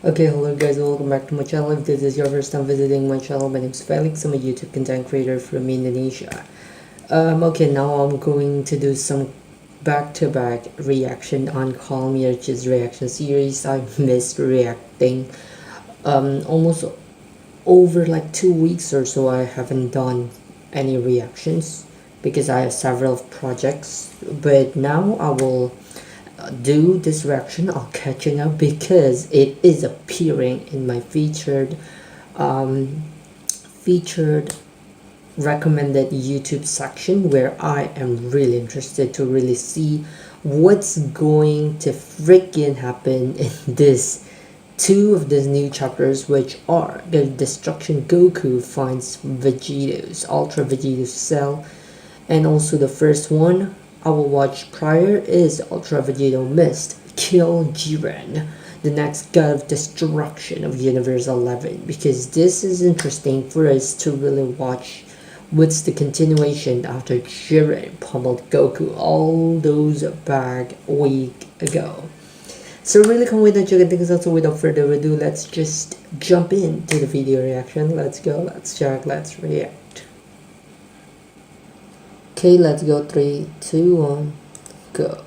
Okay, hello guys, welcome back to my channel. If this is your first time visiting my channel, my name is Felix. I'm a YouTube content creator from Indonesia. Okay, now I'm going to do some back-to-back reaction on Me ARJ's reaction series. I missed reacting almost over like 2 weeks or so. I haven't done any reactions because I have several projects, but now I will do this reaction on catching up because it is appearing in my featured recommended YouTube section, where I am really interested to really see what's going to freaking happen in this two of these new chapters, which are the destruction Goku finds Vegito's Ultra Vegito cell, and also the first one I will watch prior is Ultra Vegito Mist Kill Jiren, the next god of destruction of Universe 11, because this is interesting for us to really watch what's the continuation after Jiren pummeled Goku all those back a week ago. So really can't wait to check things out. So without further ado, let's just jump into the video reaction. Let's go, let's check, let's react. Okay, let's go. 3, 2, 1, go.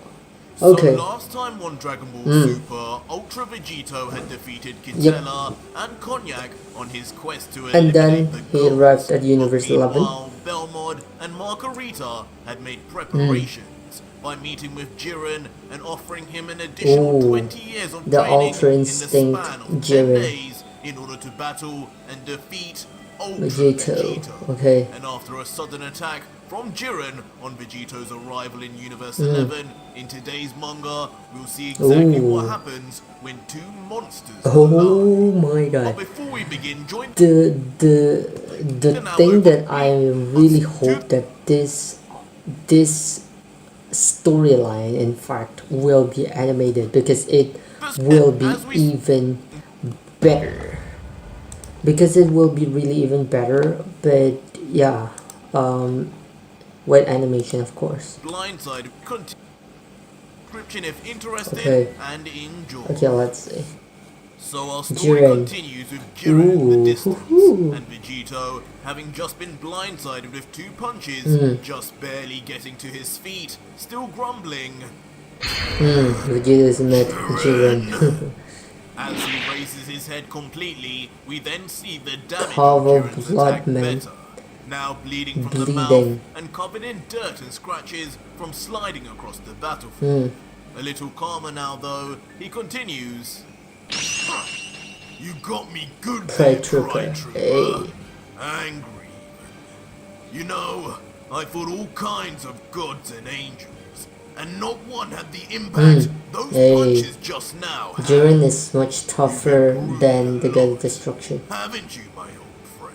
Okay. So last time on Dragon Ball Super, Ultra Vegito had defeated Kitela and Cognac on his quest to and then the he arrived at Universe 11. Belmod and Margarita had made preparations by meeting with Jiren and offering him an additional 20 years of the training Ultra in the Instinct span of Jiren. 10 days in order to battle and defeat Ultra Vegito. Okay. And after a sudden attack from Jiren on Vegito's arrival in Universe 11, in today's manga, we'll see exactly what happens when two monsters collide. My god. But before we begin, join the thing that I really hope that this storyline in fact will be animated, because it will be even better. Because it will be really even better, but yeah, with animation, of course. Blindside description if interested, okay. And enjoy. Okay, let's see. So our story continues with Jiren in the distance, and Vegito, having just been blindsided with 2 punches, just barely getting to his feet, still grumbling. Vegeta is met Jiren. As he raises his head completely, we then see the damage Cover of Jiren's blood, attack man. better, now bleeding from the mouth and covered in dirt and scratches from sliding across the battlefield. A little calmer now though, he continues. You got me good there, Pride Trooper. Angry. You know, I fought all kinds of gods and angels, and not one had the impact those punches just now had. Jiren is much tougher than the god of destruction. Haven't you, my old friend?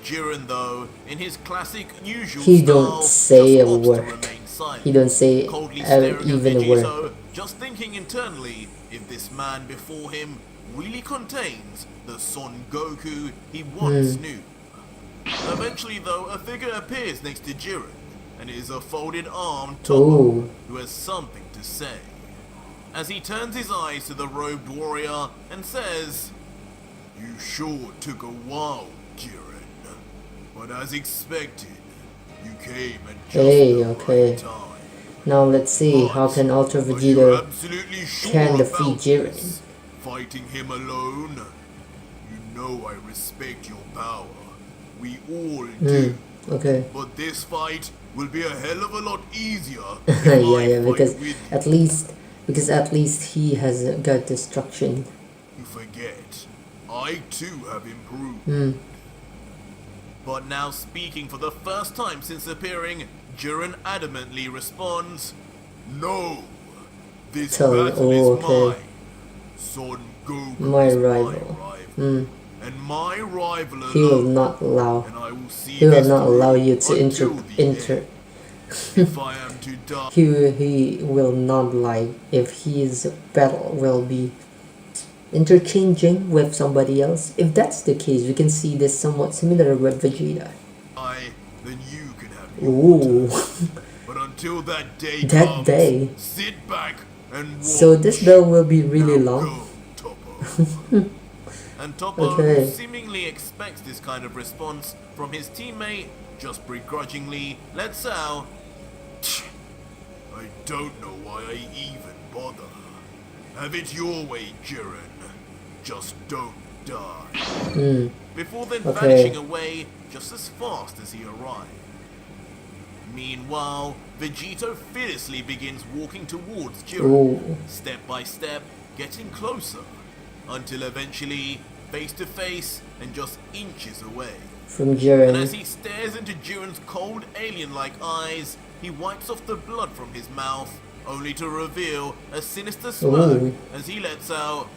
Jiren, though, in his classic usual he style, don't say a just word. to remain silent, He don't say even a word. Just thinking internally if this man before him really contains the Son Goku he once knew. Eventually, though, a figure appears next to Jiren, and it is a folded-armed Toppo who has something to say. As he turns his eyes to the robed warrior and says, "You sure took a while, Jiren, but as expected, you came at just the right time. Now let's see, how can Ultra Vegito can defeat Jiren? Fighting him alone? You know I respect your power. We all do. Okay. But this fight will be a hell of a lot easier. yeah, because at least he has got destruction. You forget, I too have improved. But now, speaking for the first time since appearing, Jiren adamantly responds, "No, this battle is mine. Son Goku is my rival. And my rival alone. He will not allow. And I will see he will not allow you to if I am to die." he will not lie if his battle will be interchanging with somebody else. If that's the case, we can see this somewhat similar with Vegeta. Then you can have your But until that day comes, sit back and watch. So this battle will be really long. Go, And Toppo, who Okay. seemingly expects this kind of response from his teammate, just begrudgingly lets out, I don't know why I even bother. Have it your way, Jiren. Just don't die. Before then Okay. vanishing away just as fast as he arrived. Meanwhile, Vegito fiercely begins walking towards Jiren, Ooh. step by step, getting closer, until eventually, face to face and just inches away. From And as Jiren. he stares into Jiren's cold alien-like eyes, he wipes off the blood from his mouth, only to reveal a sinister smirk Ooh. as he lets out,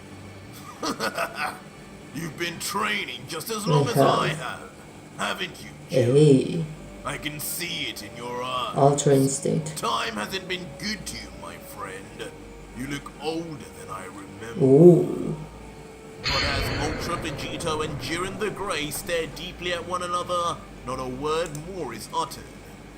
You've been training just as long as I have, haven't you, Jiren? Hey. I can see it in your eyes. Ultra Instinct. Time hasn't been good to you, my friend. You look older than I remember. Ooh. But as Ultra Vegito and Jiren the Grey stare deeply at one another, not a word more is uttered.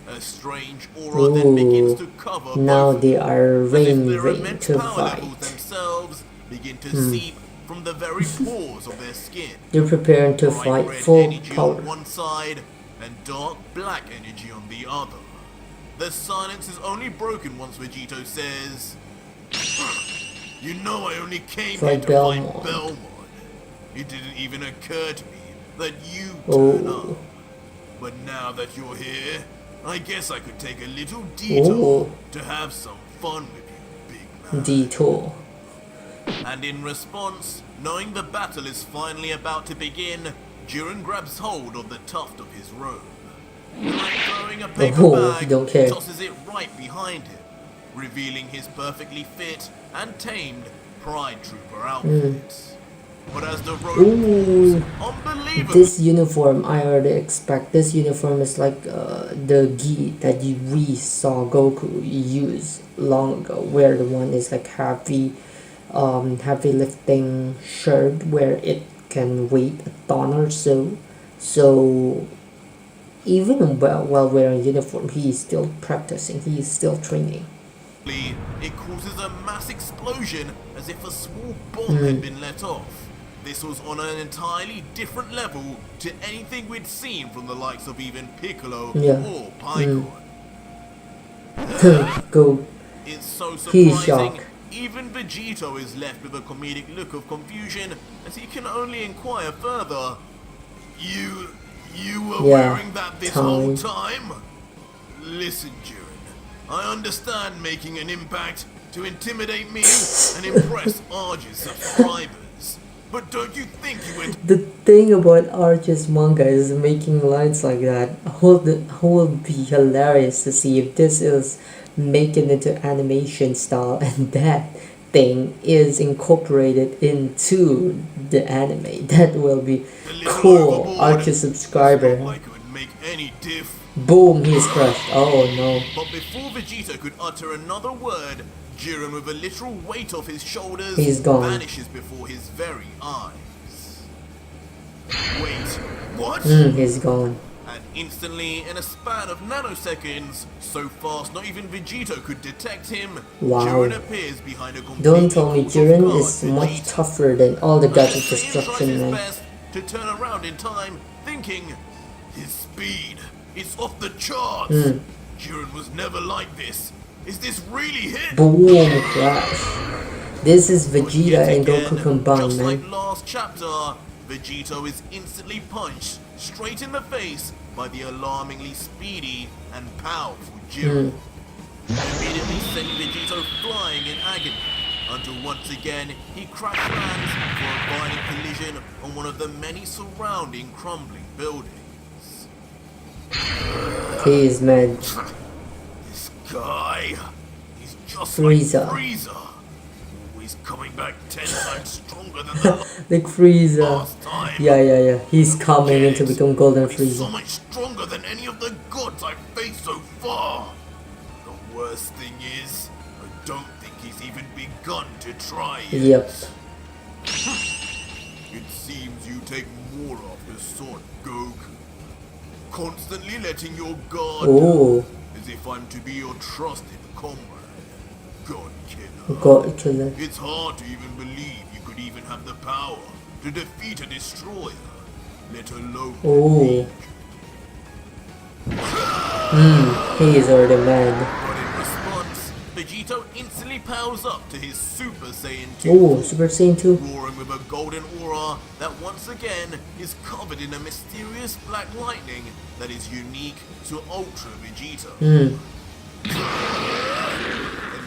A strange aura then begins to cover Now both, they are as if rain their rain immense to power levels fight. themselves begin to seep from the very pores of their skin. They're preparing to Bright fight red full energy power. on one side and dark black energy on the other. The silence is only broken once Vegito says, You know I only came here Fight to Belmont. fight Belmont. It didn't even occur to me that you turn up. Oh. But now that you're here, I guess I could take a little detour Oh. to have some fun with you, big man. Detour. And in response, knowing the battle is finally about to begin, Jiren grabs hold of the tuft of his robe. And like throwing a paper Oh, bag, don't care. tosses it right behind him, revealing his perfectly fit and tamed Pride Trooper outfit. But as the robe Ooh. falls, unbelievably, This uniform, I already expect. This uniform is like the gi that we saw Goku use long ago, where the one is like heavy lifting shirt where it can weigh a ton or so. So even while wearing uniform, he is still practicing. He is still training. it causes a mass explosion as if a small bomb had been let off. This was on an entirely different level to anything we'd seen from the likes of even Piccolo Yeah. or Piccolo. Go. It's so He's surprising, shocked. even Vegito is left with a comedic look of confusion as he can only inquire further. You were Yeah, wearing that this whole time? Listen, Jiren, I understand making an impact to intimidate me and impress ARJ's subscribers. But don't you think you went The thing about Arch's manga is making lines like that. Will be hilarious to see if this is making into animation style and that thing is incorporated into the anime. That will be a little cool. overboard? Arch's It's subscriber. not like it would make any diff. Boom, he's crushed. Oh no. But before Vegeta could utter another word, Jiren, with a literal weight off his shoulders, He's gone. vanishes before his very eyes. Wait, what? He's gone. And instantly, in a span of nanoseconds, so fast not even Vegito could detect him, Wow. Jiren appears behind a completely Don't tell me Jiren caught-off is guard much Vegeta. tougher than all the gods of Saiyan tries destruction, his man. best to turn around in time, thinking, his speed, it's off the charts. Jiren was never like this. Is this really him? Boom, crash. This is Vegeta Yet and again, Goku combined, just man. like last chapter, Vegito is instantly punched straight in the face by the alarmingly speedy and powerful Jiren. Immediately sending Vegito flying in agony, until once again he crash lands for a violent collision on one of the many surrounding crumbling buildings. He is mad. This guy, he's just Frieza. like Frieza. Always coming back 10 times stronger than the Like Frieza. last time. Yeah. He's coming in to become Golden He's so Frieza. much stronger than any of the gods I've faced so far. The worst thing is, I don't think he's even begun to try yet. Yep. It seems you take more after Son Goku. Constantly letting your guard down, Oh, as if I'm to be your trusted comrade. God killer. God killer. It's hard to even believe you could even have have the power to defeat a destroyer, let alone Oh. He is already mad. But in response, Vegito instantly powers up to his Super Saiyan 2 Oh, form, Super Saiyan 2. roaring with a golden aura that once again is covered in a mysterious black lightning that is unique to Ultra Vegeta.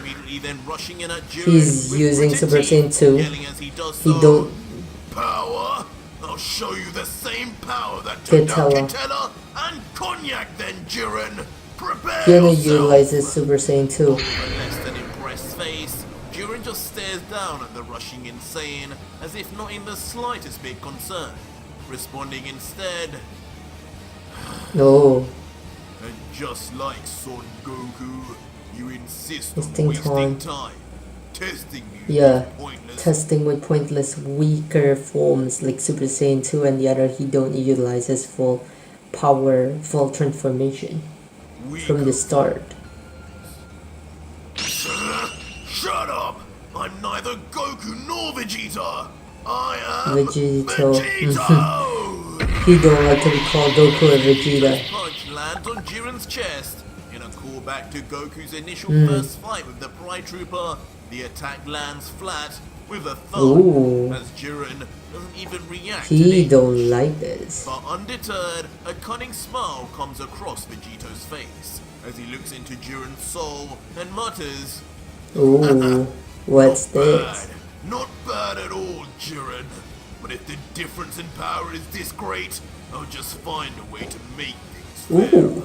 Immediately then rushing in at Jiren He's with using gritted Super teeth, Saiyan 2. yelling as he does He so, don't "Power? I'll show you the same power that took down Kitella. Kitella and Cognac then, Jiren! Prepare He only yourself!" utilizes Super Saiyan 2. With a less than impressed face, Jiren just stares down at the rushing insane as if not in the slightest bit concerned, responding instead, No. "And just like Son Goku, you insist Wasting on wasting time. time, testing me Yeah. with pointless Testing with pointless weaker forms like Super Saiyan 2, and the other he don't utilize his full power, full transformation from the start. Shut up! I'm neither Goku nor Vegeta! I am Vegito. Vegito! He don't like to be called Goku or Vegeta. Punch lands on Jiren's chest. In a callback to Goku's initial first fight with the Pride Trooper, the attack lands flat with a thud Ooh. as Jiren doesn't even react to He it. don't like this. But undeterred, a cunning smile comes across Vegito's face as he looks into Jiren's soul and mutters, Ooh. What's "Not this? bad. Not bad at all, Jiren. But if the difference in power is this great, I'll just find a way to make things fair." Ooh.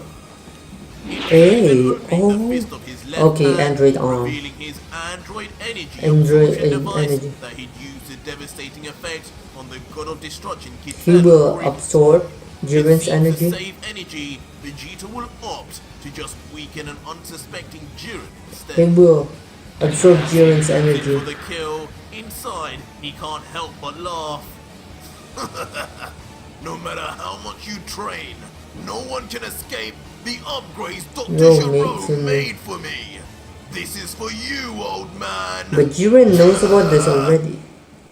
Hey, Opening the fist of his left okay, hand, android arm. revealing his android energy Android absorption device energy. that he'd used a devastating effect on the God of Destruction Kid He will absorb Jiren's energy. To save energy, Vegeta will opt to just weaken an unsuspecting Jiren instead. He will absorb Jiren's In energy. for the kill, inside he can't help but laugh. No matter how much you train, no one can escape the upgrades Dr. No, Gero mate, made for me. This is for you, old man. But Jiren knows about this already.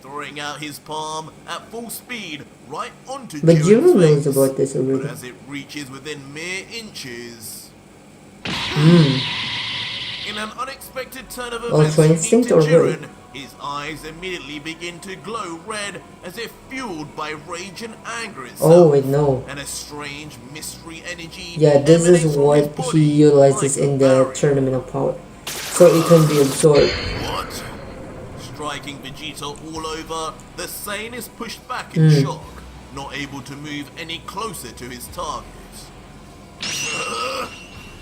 Throwing out his palm at full speed right onto But Jiren's Jiren knows face. about this But already. as it reaches within mere inches, in an unexpected turn of events Ultra unique instinct to or Jiren, will? his eyes immediately begin to glow red as if fueled by rage and anger itself. Oh wait, no. And a strange mystery energy. Yeah, this emanates is from what his body he utilizes like a in the barrier. Tournament of Power. So it can be absorbed. What? Striking Vegeta all over, the Saiyan is pushed back in shock, not able to move any closer to his target.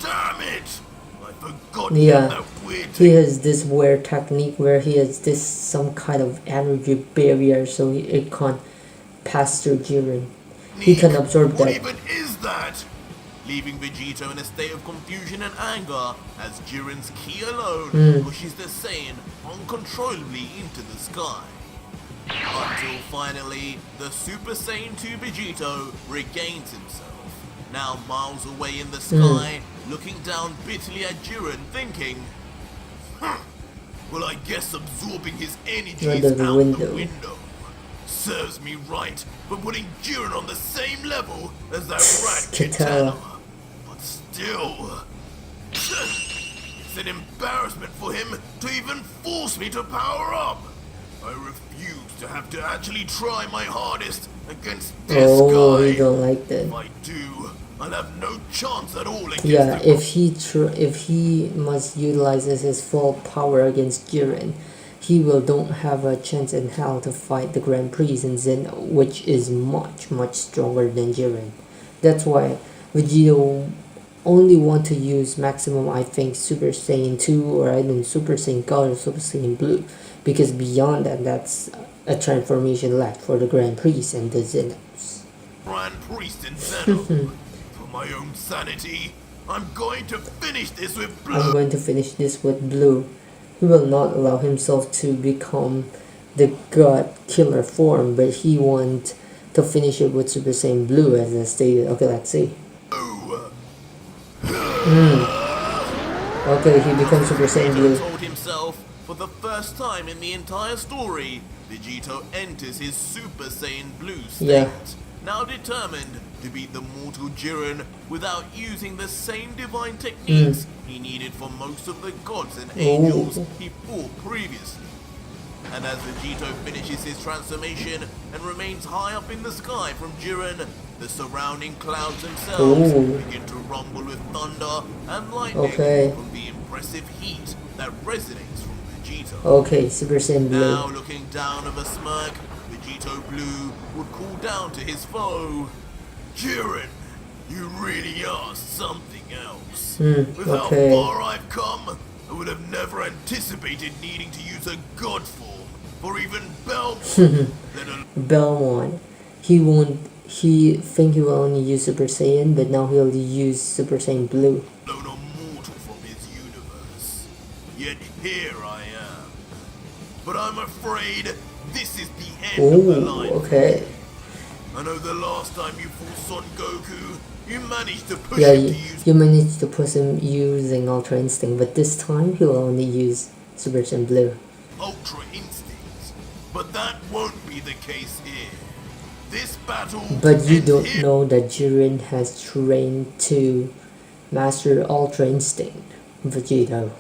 Damn it! I forgot Yeah, that weird he has this weird technique where he has this some kind of energy barrier, so it can't pass through Jiren. He can absorb What that. even is that? Leaving Vegito in a state of confusion and anger as Jiren's ki alone pushes the Saiyan uncontrollably into the sky. Until finally, the Super Saiyan 2 Vegito regains himself, now miles away in the sky, looking down bitterly at Jiren, thinking, well, I guess absorbing his energy Right is out the out window. the window. Serves me right for putting Jiren on the same level as that rat Kitella. Kitella. But still, it's an embarrassment for him to even force me to power up. I refuse to have to actually try my hardest against this Oh, guy. he don't like that. If I do, I'll have no chance at all against Yeah, him. if he must utilizes his full power against Jiren, he will don't have a chance in hell to fight the Grand Prix in Zeno, which is much stronger than Jiren. That's why Vegito only want to use maximum, I think, Super Saiyan 2 or even Super Saiyan God or Super Saiyan Blue, because beyond that, that's a transformation left for the Grand Prix and the Zenos. Grand Priest in Zeno. For my own sanity, I'm going to finish this with I'm blood. going to finish this with Blue. He will not allow himself to become the God Killer form, but he wants to finish it with Super Saiyan Blue, as I stated. Okay, let's see. Okay, he becomes Super Saiyan Vegito Blue. told himself, For the first time in the entire story, Vegito enters his Super Saiyan Blue state, Yeah. now determined to beat the mortal Jiren without using the same divine techniques he needed for most of the gods and angels he fought previously. And as Vegito finishes his transformation and remains high up in the sky from Jiren, the surrounding clouds themselves begin to rumble with thunder and lightning from the impressive heat that resonates from Vegito. Okay, Super Saiyan Blue. Now looking down with a smirk, Vegito Blue would call down to his foe, Jiren, you really are something else. With how far I've come, I would have never anticipated needing to use a god form for even Belmont. Belmont. He think he will only use Super Saiyan, but now he'll use Super Saiyan Blue. Blown a mortal from his universe. Yet here I am. But I'm afraid this is the end of the line. Okay. I know the last time you fought Son Goku, you managed to push Yeah, him to use you managed to push him using Ultra Instinct, but this time he'll only use Super Saiyan Blue. Ultra Instincts. But that won't be the case here. This battle But you ends don't here. know that Jiren has trained to master Ultra Instinct, Vegito.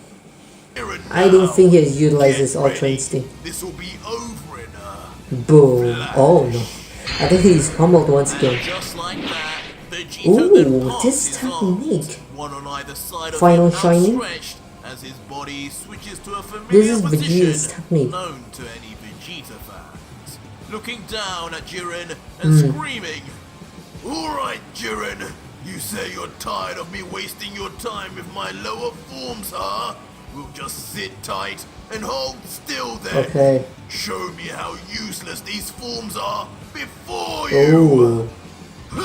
I don't think he has utilized his Ultra Instinct. This will be over in a Boom. Oh no. I think he's humbled once again. just like that. Vegito then Ooh, parts this his arms, technique. one on either side of Final him shining? outstretched as his body switches to a This familiar is Vegeta's position technique. known to any Vegeta fans. Looking down at Jiren and screaming, "Alright, Jiren, you say you're tired of me wasting your time with my lower forms, huh? We'll just sit tight and hold still then. Okay. Show me how useless these forms are before you!" Ooh. As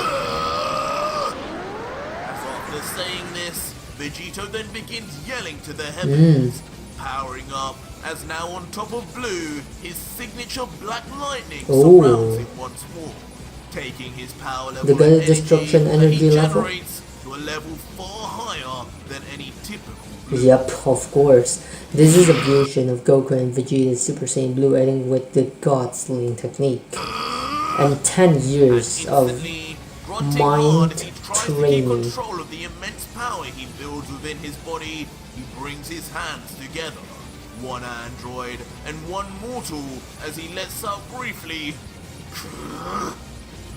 after saying this, Vegito then begins yelling to the heavens, powering up as now on top of Blue, his signature black lightning surrounds him once more, taking his power level The and destruction that he energy level? generates to a level far higher than any typical Blue. Yep, of course. This is a fusion of Goku and Vegeta's Super Saiyan Blue adding with the God Slaying technique. And 10 years of Instantly, grunting mind hard as he tries to keep training. control of the immense power he builds within his body, he brings his hands together. One android and one mortal as he lets out briefly,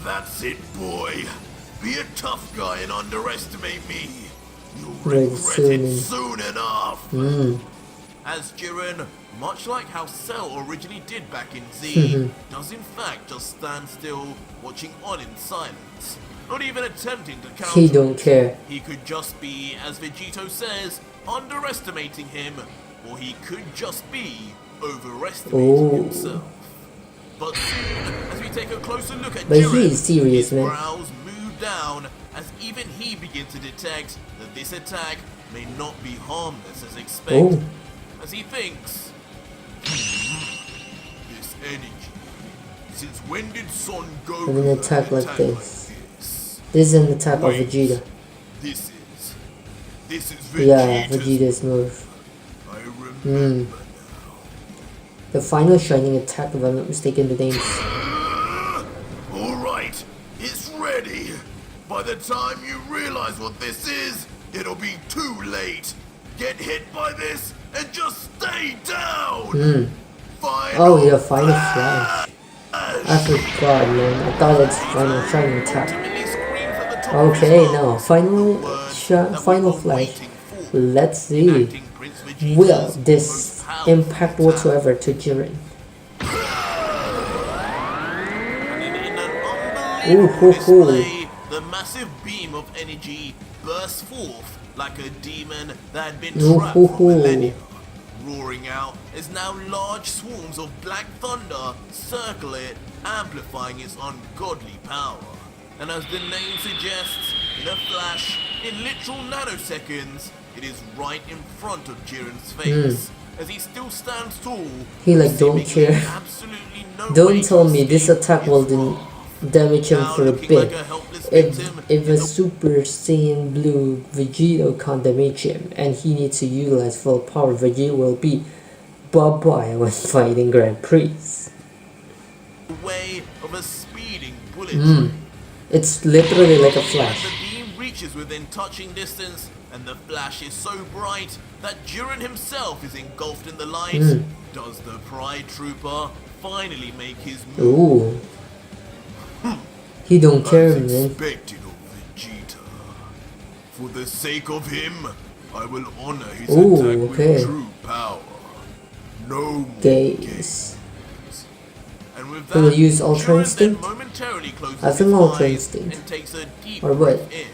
"That's it, boy. Be a tough guy and underestimate me. You'll regret it soon enough." As Jiren, much like how Cell originally did back in Z, does in fact just stand still, watching on in silence, not even attempting to counter. He don't care. He could just be, as Vegito says, underestimating him, or he could just be overestimating himself. But soon, as we take a closer look at But Jiren, he is serious, his man. brows move down as even he begins to detect that this attack may not be harmless as expected. As he thinks, this energy, since when did Son Goku With an attack like attack this. this? This is an attack of Wait. Vegeta. This is Vegeta's Yeah, Vegeta's move. I remember now. The final shining attack, if I'm not mistaken, the name's... Alright, it's ready. By the time you realize what this is, it'll be too late. Get hit by this and just stay down. Oh yeah, final flash. I forgot, man. I thought it's final shining attack. Ultimately screams at the top of his Okay, lungs no, final the words that we final were flash. waiting for. Let's see. Enacting Prince Vegeta's Will most this powerful impact attack. whatsoever to Jiren? And in an Ooh, unbelievable hoo, hoo. display, the massive beam of energy bursts forth like a demon that had been Ooh, trapped hoo, for hoo. millennia. Roaring out as now large swarms of black thunder circle it, amplifying its ungodly power. And as the name suggests, in a flash, in literal nanoseconds, it is right in front of Jiren's face. As he still stands tall, He, like, don't seemingly care. absolutely no way Don't to tell me this escape attack his will wrath. damage him Now for a looking bit. like a helpless If victim a in the Super Saiyan Blue Vegito can't damage him and he needs to utilize full power, Vegeta will be bye-bye when fighting Grand Prix. Way of a speeding bullet Hmm. train. It's literally like a And the flash. beam reaches within touching distance, and the flash is so bright that Jiren himself is engulfed in the light. Does the Pride Trooper finally make his move? Ooh. He don't care, As man. expected of Vegeta. For the sake of him, I will honor his Ooh, attack okay. with true power. No more Gaze. And with He will that, use Ultra Jiren then Instinct? momentarily closes I his think Ultra eyes Instinct. and takes a deep Or what? breath in,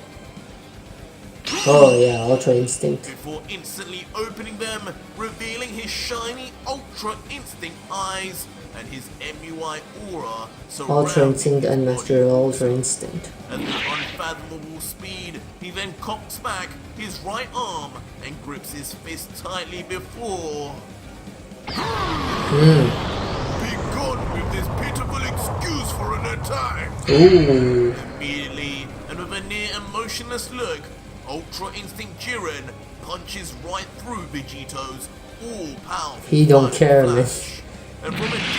Oh yeah, Ultra Instinct. before instantly opening them, revealing his shiny Ultra Instinct eyes and his MUI aura surrounding Ultra Instinct his and body. Master Ultra Instinct. At an unfathomable speed, he then cocks back his right arm and grips his fist tightly before... Begone with this pitiful excuse for an attack! Ooh. Immediately, and with a near emotionless look, Ultra Instinct Jiren punches right through Vegito's all-powerful He don't final care, man. flash. And from a distance,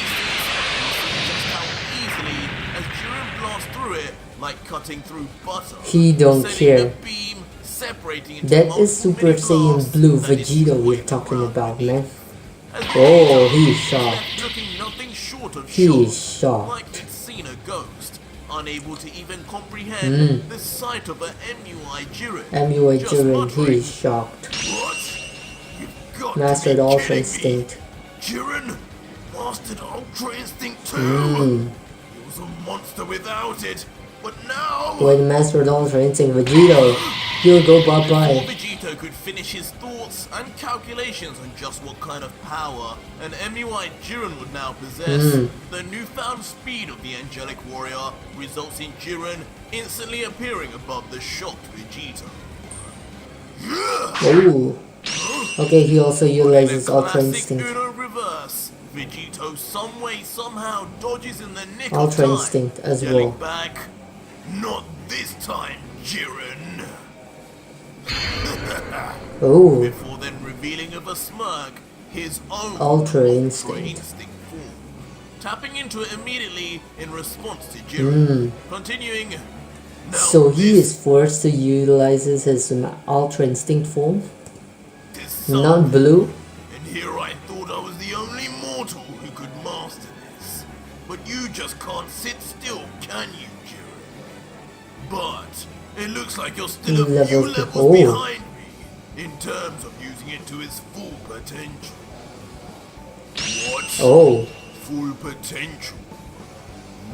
you see just how easily as Jiren blasts through it like cutting through butter. He don't sending care. the beam separating into That is multiple Super mini Saiyan blasts Blue that is Vegeta we're sweeping talking around about, beneath. man. As Oh, Vegeta he's is shocked. left looking nothing short of He's shocked, like shocked. he'd seen a ghost, unable to even comprehend the sight of a MUI Jiren. MUI Just Jiren, muttering, he's shocked. "What? You've got Mastered to be Ultra kidding me. Instinct. Jiren mastered Ultra Instinct too. Mm. He was a monster without it, but now When Mastered Ultra Instinct Vegito, he'll go before bye-bye. Vegito could finish his thoughts and calculations on just what kind of power an MUI Jiren would now possess, the newfound speed of the angelic warrior results in Jiren instantly appearing above the shocked Vegito. Ooh. Okay, he also In a utilizes Ultra classic Instinct. Uno reverse, Vegito some way somehow dodges in the nick Ultra of time, Instinct as yelling well. back, "Not this time, Jiren!" Ooh. Before then revealing with a smirk his own Ultra Instinct. form, tapping into it immediately in response to Jiren. Continuing, "Now So he this is forced to utilize his Ultra Instinct form? is Not something. blue? And here I thought I was the only mortal who could master this. But you just can't sit still, can you, Jiren? But it looks like you're still a few Levels levels oh. behind me in terms of using it to its full potential. What? Oh. Full potential?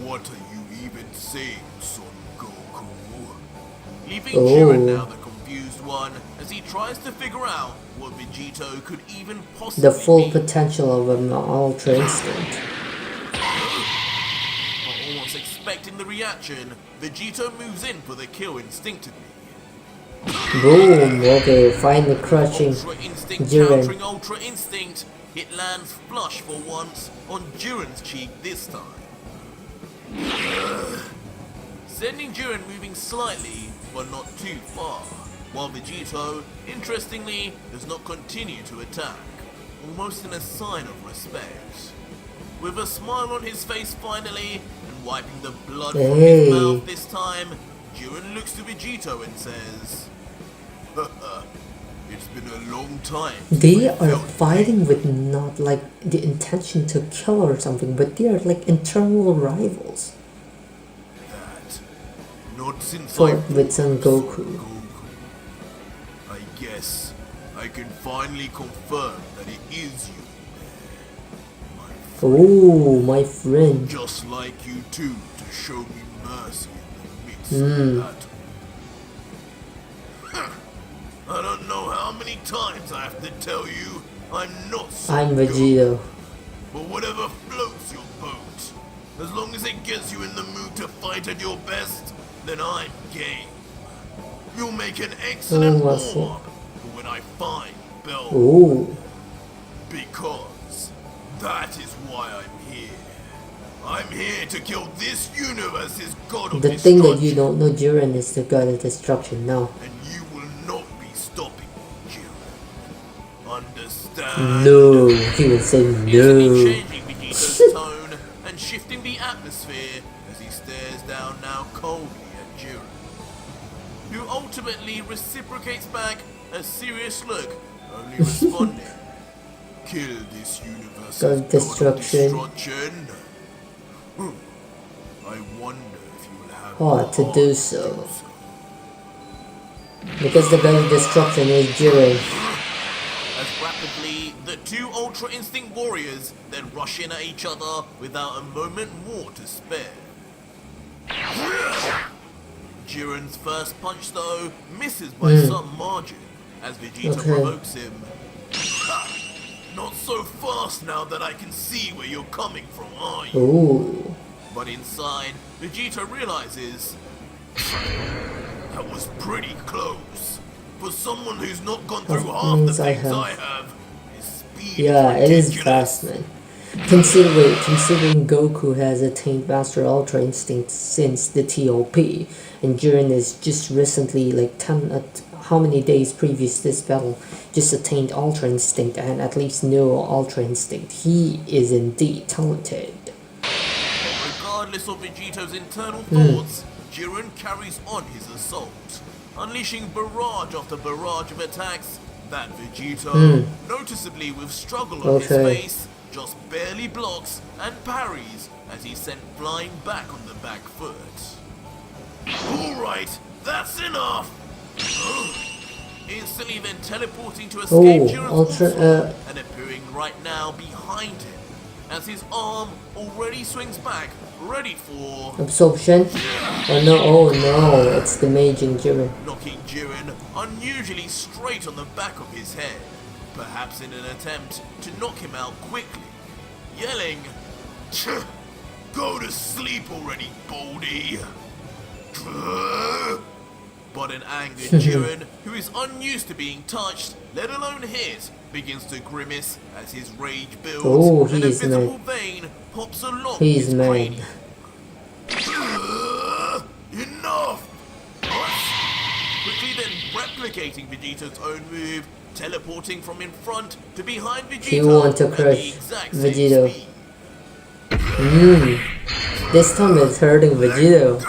What are you even saying, Son Goku? Leaving Jiren now the confused one as he tries to figure out what Vegito could even possibly The full mean. potential of an Ultra Instinct. Almost expecting the reaction, Vegito moves in for the kill instinctively. Boom. Okay, finally crushing Ultra Instinct Jiren. countering Ultra Instinct, it lands flush for once on Jiren's cheek this time. Sending Jiren moving slightly, but not too far, while Vegito, interestingly, does not continue to attack, almost in a sign of respect. With a smile on his face finally, and wiping the blood from Hey. his mouth this time, Jiren looks to Vegito and says, "It's been a long time. since They I are felt fighting with not like the intention to kill or something, but they are like internal rivals. that. Not since Fought I with fought Son with Goku. I guess I can finally confirm that it is you. Oh, my friend. Just like you two to show me mercy in the midst of battle. I don't know how many times I have to tell you I'm not so I'm good. Vegito. But whatever floats your boat, as long as it gets you in the mood to fight at your best, then I'm game. You'll make an excellent what's warm-up for when I find Bell. Oh. Because that is why I'm here. I'm here to kill this universe's god of The destruction. thing that you don't know, Jiren is the god of destruction now. And you will not be stopping me, Jiren. Understand? No, he would say instantly no. changing Vegito's tone and shifting the atmosphere as he stares down now coldly at Jiren, who ultimately reciprocates back a serious look, only responding, "Kill this universe's God of destruction. I wonder if you will have Oh, the to heart do so. Because the God of destruction is Jiren. As rapidly, the two Ultra Instinct warriors then rush in at each other without a moment more to spare. Jiren's first punch, though, misses by some margin as Vegeta provokes him. Not so fast now that I can see where you're coming from, are you? Ooh. But inside, Vegeta realizes that was pretty close. For someone who's not gone through half the things I have, his speed Yeah, is it is ridiculous. fast, man. Considering Goku has attained Master Ultra Instinct since the TOP, and Jiren is just recently, like how many days previous this battle, just attained Ultra Instinct and at least no Ultra Instinct. He is indeed talented. Regardless of Vegito's internal thoughts, Jiren carries on his assault, unleashing barrage after barrage of attacks that Vegito, noticeably with struggle on his face, just barely blocks and parries as he's sent flying back on the back foot. Alright, that's enough! Instantly then teleporting to escape Jiren's onslaught and appearing right now behind him, as his arm already swings back, ready for absorption. Oh no, it's the Majin Jiren. Knocking Jiren unusually straight on the back of his head, perhaps in an attempt to knock him out quickly, yelling, "Go to sleep already, Baldy!" But an angered Jiren, who is unused to being touched, let alone hit, begins to grimace as his rage builds and a visible vein pops along his cranium. Enough! Quickly then replicating Vegeto's own move, teleporting from in front to behind Vegeta. He wants to crush Vegito. This time it's hurting Vegito.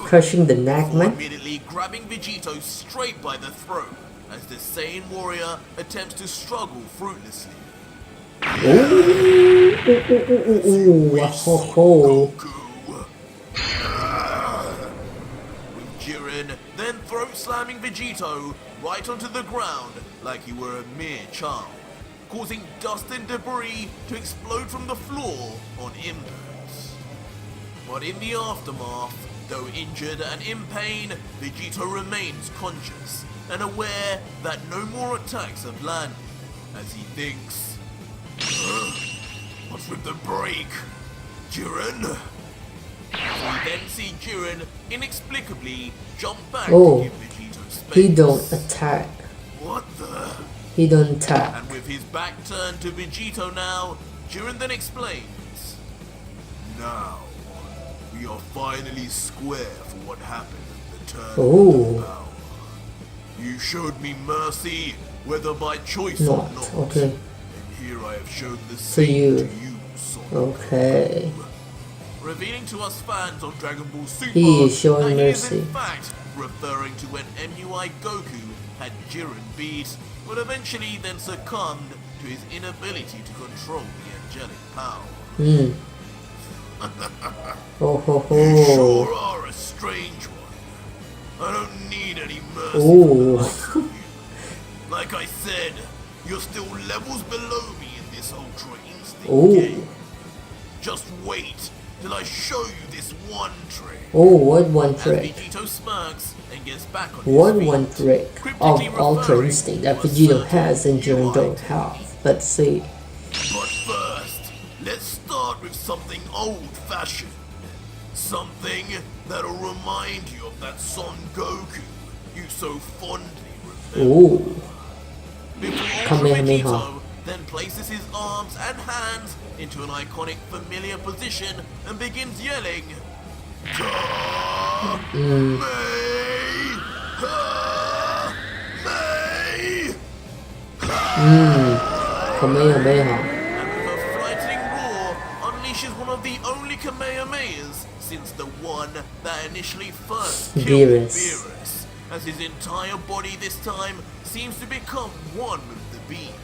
Crushing the neck, man. Immediately grabbing Vegito straight by the throat as the Saiyan warrior attempts to struggle fruitlessly. With Jiren then throat slamming Vegito right onto the ground like he were a mere child, causing dust and debris to explode from the floor on impact. But in the aftermath, though injured and in pain, Vegito remains conscious and aware that no more attacks have landed, as he thinks, "What's with the break, Jiren?" We then see Jiren inexplicably jump back to give Vegito space. He don't attack. What the? He don't attack. And with his back turned to Vegito now, Jiren then explains, "Now, we are finally square for what happened at the turn of the power. You showed me mercy, whether by choice or not. And here I have shown the same to you, son. Revealing to us fans of Dragon Ball Super he is showing that he mercy. is in fact referring to when MUI Goku had Jiren beat, but eventually then succumbed to his inability to control the angelic power. You sure are a strange one. I don't need any mercy from you. Like I said, you're still levels below me in this Ultra Instinct game. Just wait till I show you this one trick." What one trick? As Vegito smirks and gets back on his feet, One trick of Ultra Instinct that Vegito has and Jiren don't have. Let's see. But first, let's start with something old-fashioned. Something that'll remind you of that Son Goku you so fondly remember. Before Ultra Vegito then places his arms and hands into an iconic familiar position and begins yelling, Kamehameha. And with a frightening roar, unleashes one of the only Kamehamehas since the one that initially first killed Beerus. Beerus, as his entire body this time seems to become one with the beam.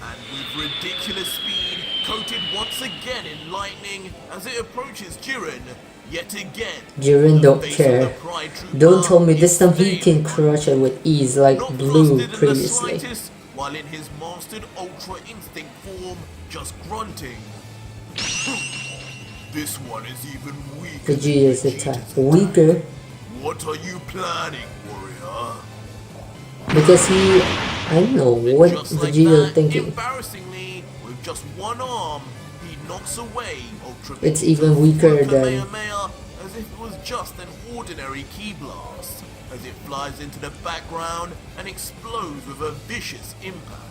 And with ridiculous speed, coated once again in lightning as it approaches Jiren, yet again. Jiren don't face care. of the Pride Trooper Don't tell me this is time he staying can crush it with ease like not Blue flustered in the previously. slightest, while in his mastered Ultra Instinct form, just grunting. This one is even weaker. Vegeta's than attack. Vegeta's Weaker What are you planning, warrior? because he... I don't know what Just like Vegeta that, thinking. embarrassingly, with just one arm, he knocks away Ultra It's Vegeta's even weaker full than... Kamehameha as if it was just an ordinary ki blast, as it flies into the background and explodes with a vicious impact.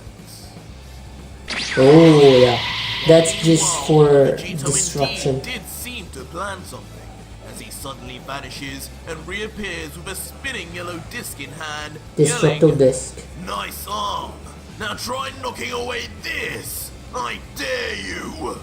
Oh yeah, that's just Meanwhile, for Vegito destruction. indeed did seem to plan something, as he suddenly vanishes and reappears with a spinning yellow disc in hand, Destructo yelling, disc. "Nice arm! Now try knocking away this! I dare you!"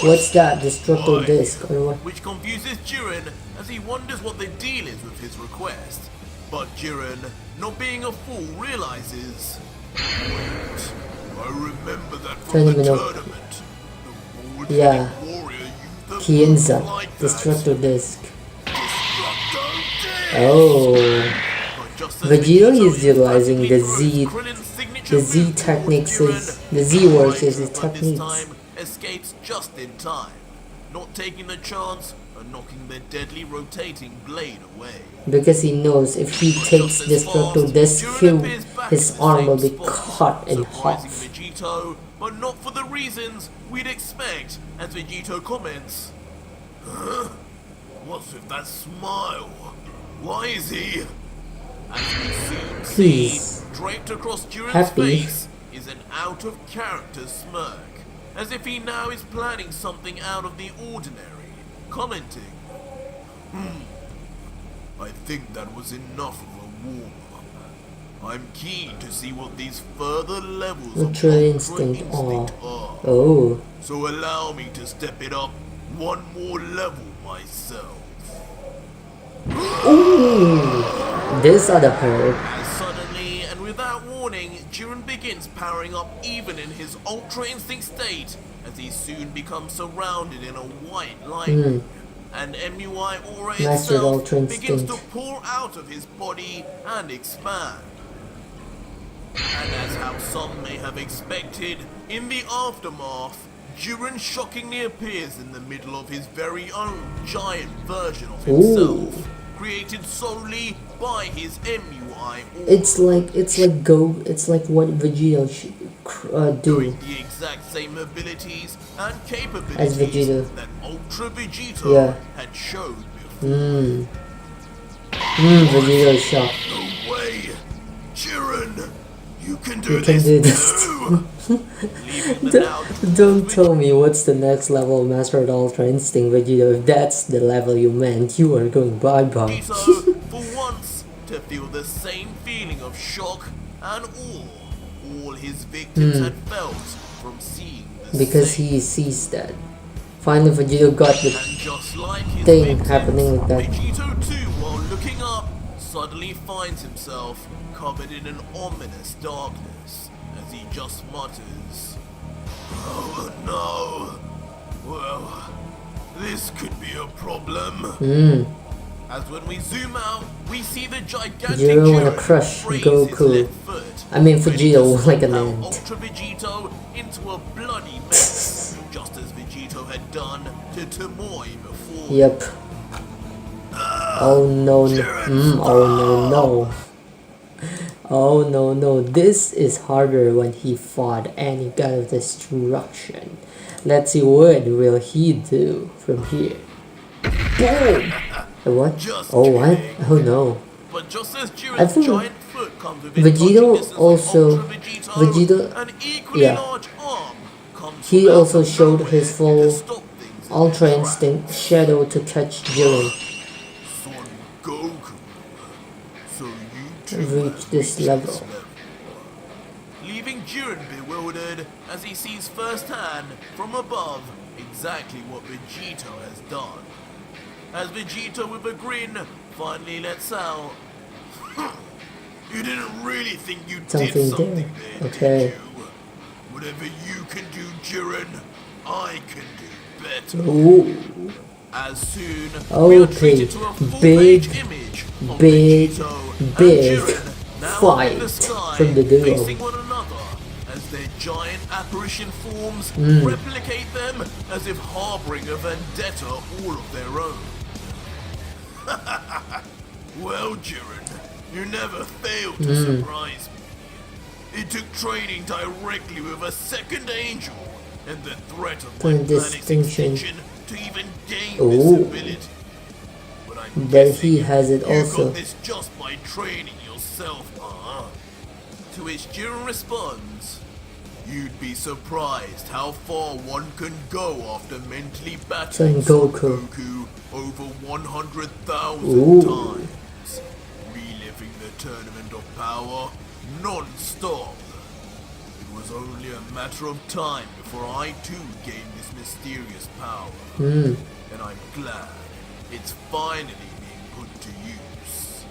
What's that? Destructo Why? disc or what? Which confuses Jiren as he wonders what the deal is with his request. But Jiren, not being a fool, realizes, wait, I remember that from the Tournament of- tournament. The board Yeah. warrior used the Kienza. move like that. Destructo disc. Destructo disc! Oh. But just as Vegito Vegito is utilizing the emphatically Z... throws Krillin's signature The Z move towards techniques Jiren, is... The Z words is the Pride Trooper techniques. This time escapes just in time, not taking the chance of knocking the deadly rotating blade away. Because he knows if he takes Destructo disc, his arm will be cut in surprising half. Vegito, but not for the reasons we'd expect, as Vegito comments, "Huh? What's with that smile? Why is he?" As we soon see, He's draped across Jiren's happy. face is an out-of-character smirk, as if he now is planning something out of the ordinary, commenting, I think that was enough of a warm-up. I'm keen to see what these further levels of Ultra Ultra Instinct Instinct are. are. Oh. So allow me to step it up one more level myself. Ooh. This other hurt. As suddenly and without warning, Jiren begins powering up even in his Ultra Instinct state, as he soon becomes surrounded in a white light. And MUI aura Mastered itself Ultra begins to Instinct. pour out of his body and expand. And as how some may have expected, in the aftermath, Jiren shockingly appears in the middle of his very own giant version of himself, created solely by his MUI aura. It's like what Vegito should do. Doing the exact same abilities and As capabilities Vegito. that Ultra Vegito Yeah. had showed before. Vegito is shocked. No way! Jiren! You can do You can this do this too! Leaving the now Don't tell me what's the next level of Mastered Ultra Instinct, Vegito. If that's the level you meant, you are going bye-bye. Vegito, for once, to feel the same feeling of shock and awe all his victims had felt from seeing the Because same. he sees that. Finally, Vegito got the... And just like his thing victims, happening with that. Vegito too, while looking up, suddenly finds himself covered in an ominous darkness as he just mutters, "Oh no! Well, this could be a problem." As when we zoom out, we see the gigantic Jiren wanna Jiren crush raise Goku. his left foot, I mean, ready to Vegito like an swamp out ant. Ultra Vegito into a bloody mess, just as Vegito had done to Tomoe before. Yep. Oh no, no. Oh no, no. Oh no, no. This is harder when he fought any kind of destruction. Let's see what will he do from here. Boom! What? Just Oh what? kidding. Oh no. But just as I Jiren's think giant foot comes within Vegito touching distance of also- Ultra Vegito, Vegito- an equally yeah. large arm comes He from out also of showed nowhere his to full stop things in Ultra their Instinct tracks. Shadow to catch Jiren. Son Goku. So you too Reach have this reached level. Leaving Jiren bewildered he sees firsthand, from above, exactly what Vegito has done. As Vegito, with a grin, finally lets out, "You didn't really think you did something there, Okay. did you? Whatever you can do, Jiren, I can do better." Ooh. As soon, we are treated to a full-page image of big Vegito and big Jiren now fight in the sky, from the duo. facing one another as their giant apparition forms replicate them as if harboring a vendetta all of their own. Well, Jiren, you never fail to surprise me. It took training directly with a second angel and the threat of my planet's extinction to even gain this ability. But I'm guessing he has it you also. got this just by training yourself, huh? To which Jiren responds, "You'd be surprised how far one can go after mentally battling Son Goku over 100,000 times, reliving the tournament of power non-stop. It was only a matter of time before I too gained this mysterious power, and I'm glad it's finally being put to use,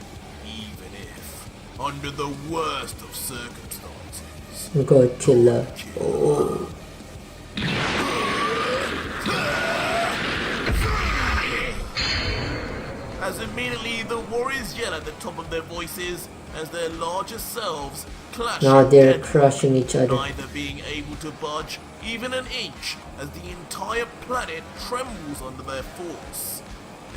even if under the worst of circumstances." God killer. Oh. As immediately the warriors yell at the top of their voices as their larger selves clash. Now they're again, crushing each other. neither being able to budge even an inch as the entire planet trembles under their force.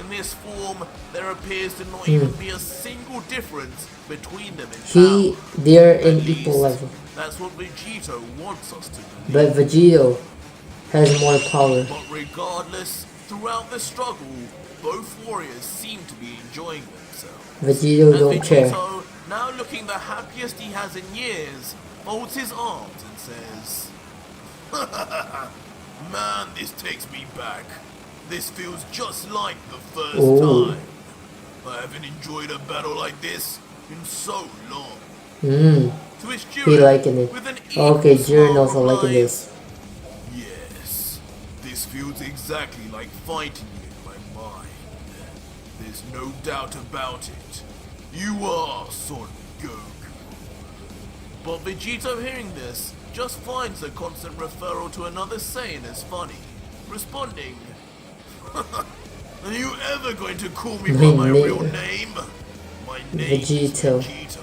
In this form, there appears to not even be a single difference between them in power. They're in At equal least, level. That's what Vegito wants us to believe. But Vegito has more power. But regardless, throughout the struggle, both warriors seem to be enjoying themselves. Vegito And don't care. Vegito, now looking the happiest he has in years, folds his arms and says, "Man, this takes me back. This feels just like the first time. I haven't enjoyed a battle like this in so long." To which He Jiren, liking it. with an Okay, equal Jiren smile, also liking replies, this. "Yes, this feels exactly like fighting you in my mind. There's no doubt about it. You are Son Goku." But Vegito, hearing this, just finds the constant referral to another Saiyan as funny, responding, "Are you ever going to call me by my real name? My name is Vegito. Vegito.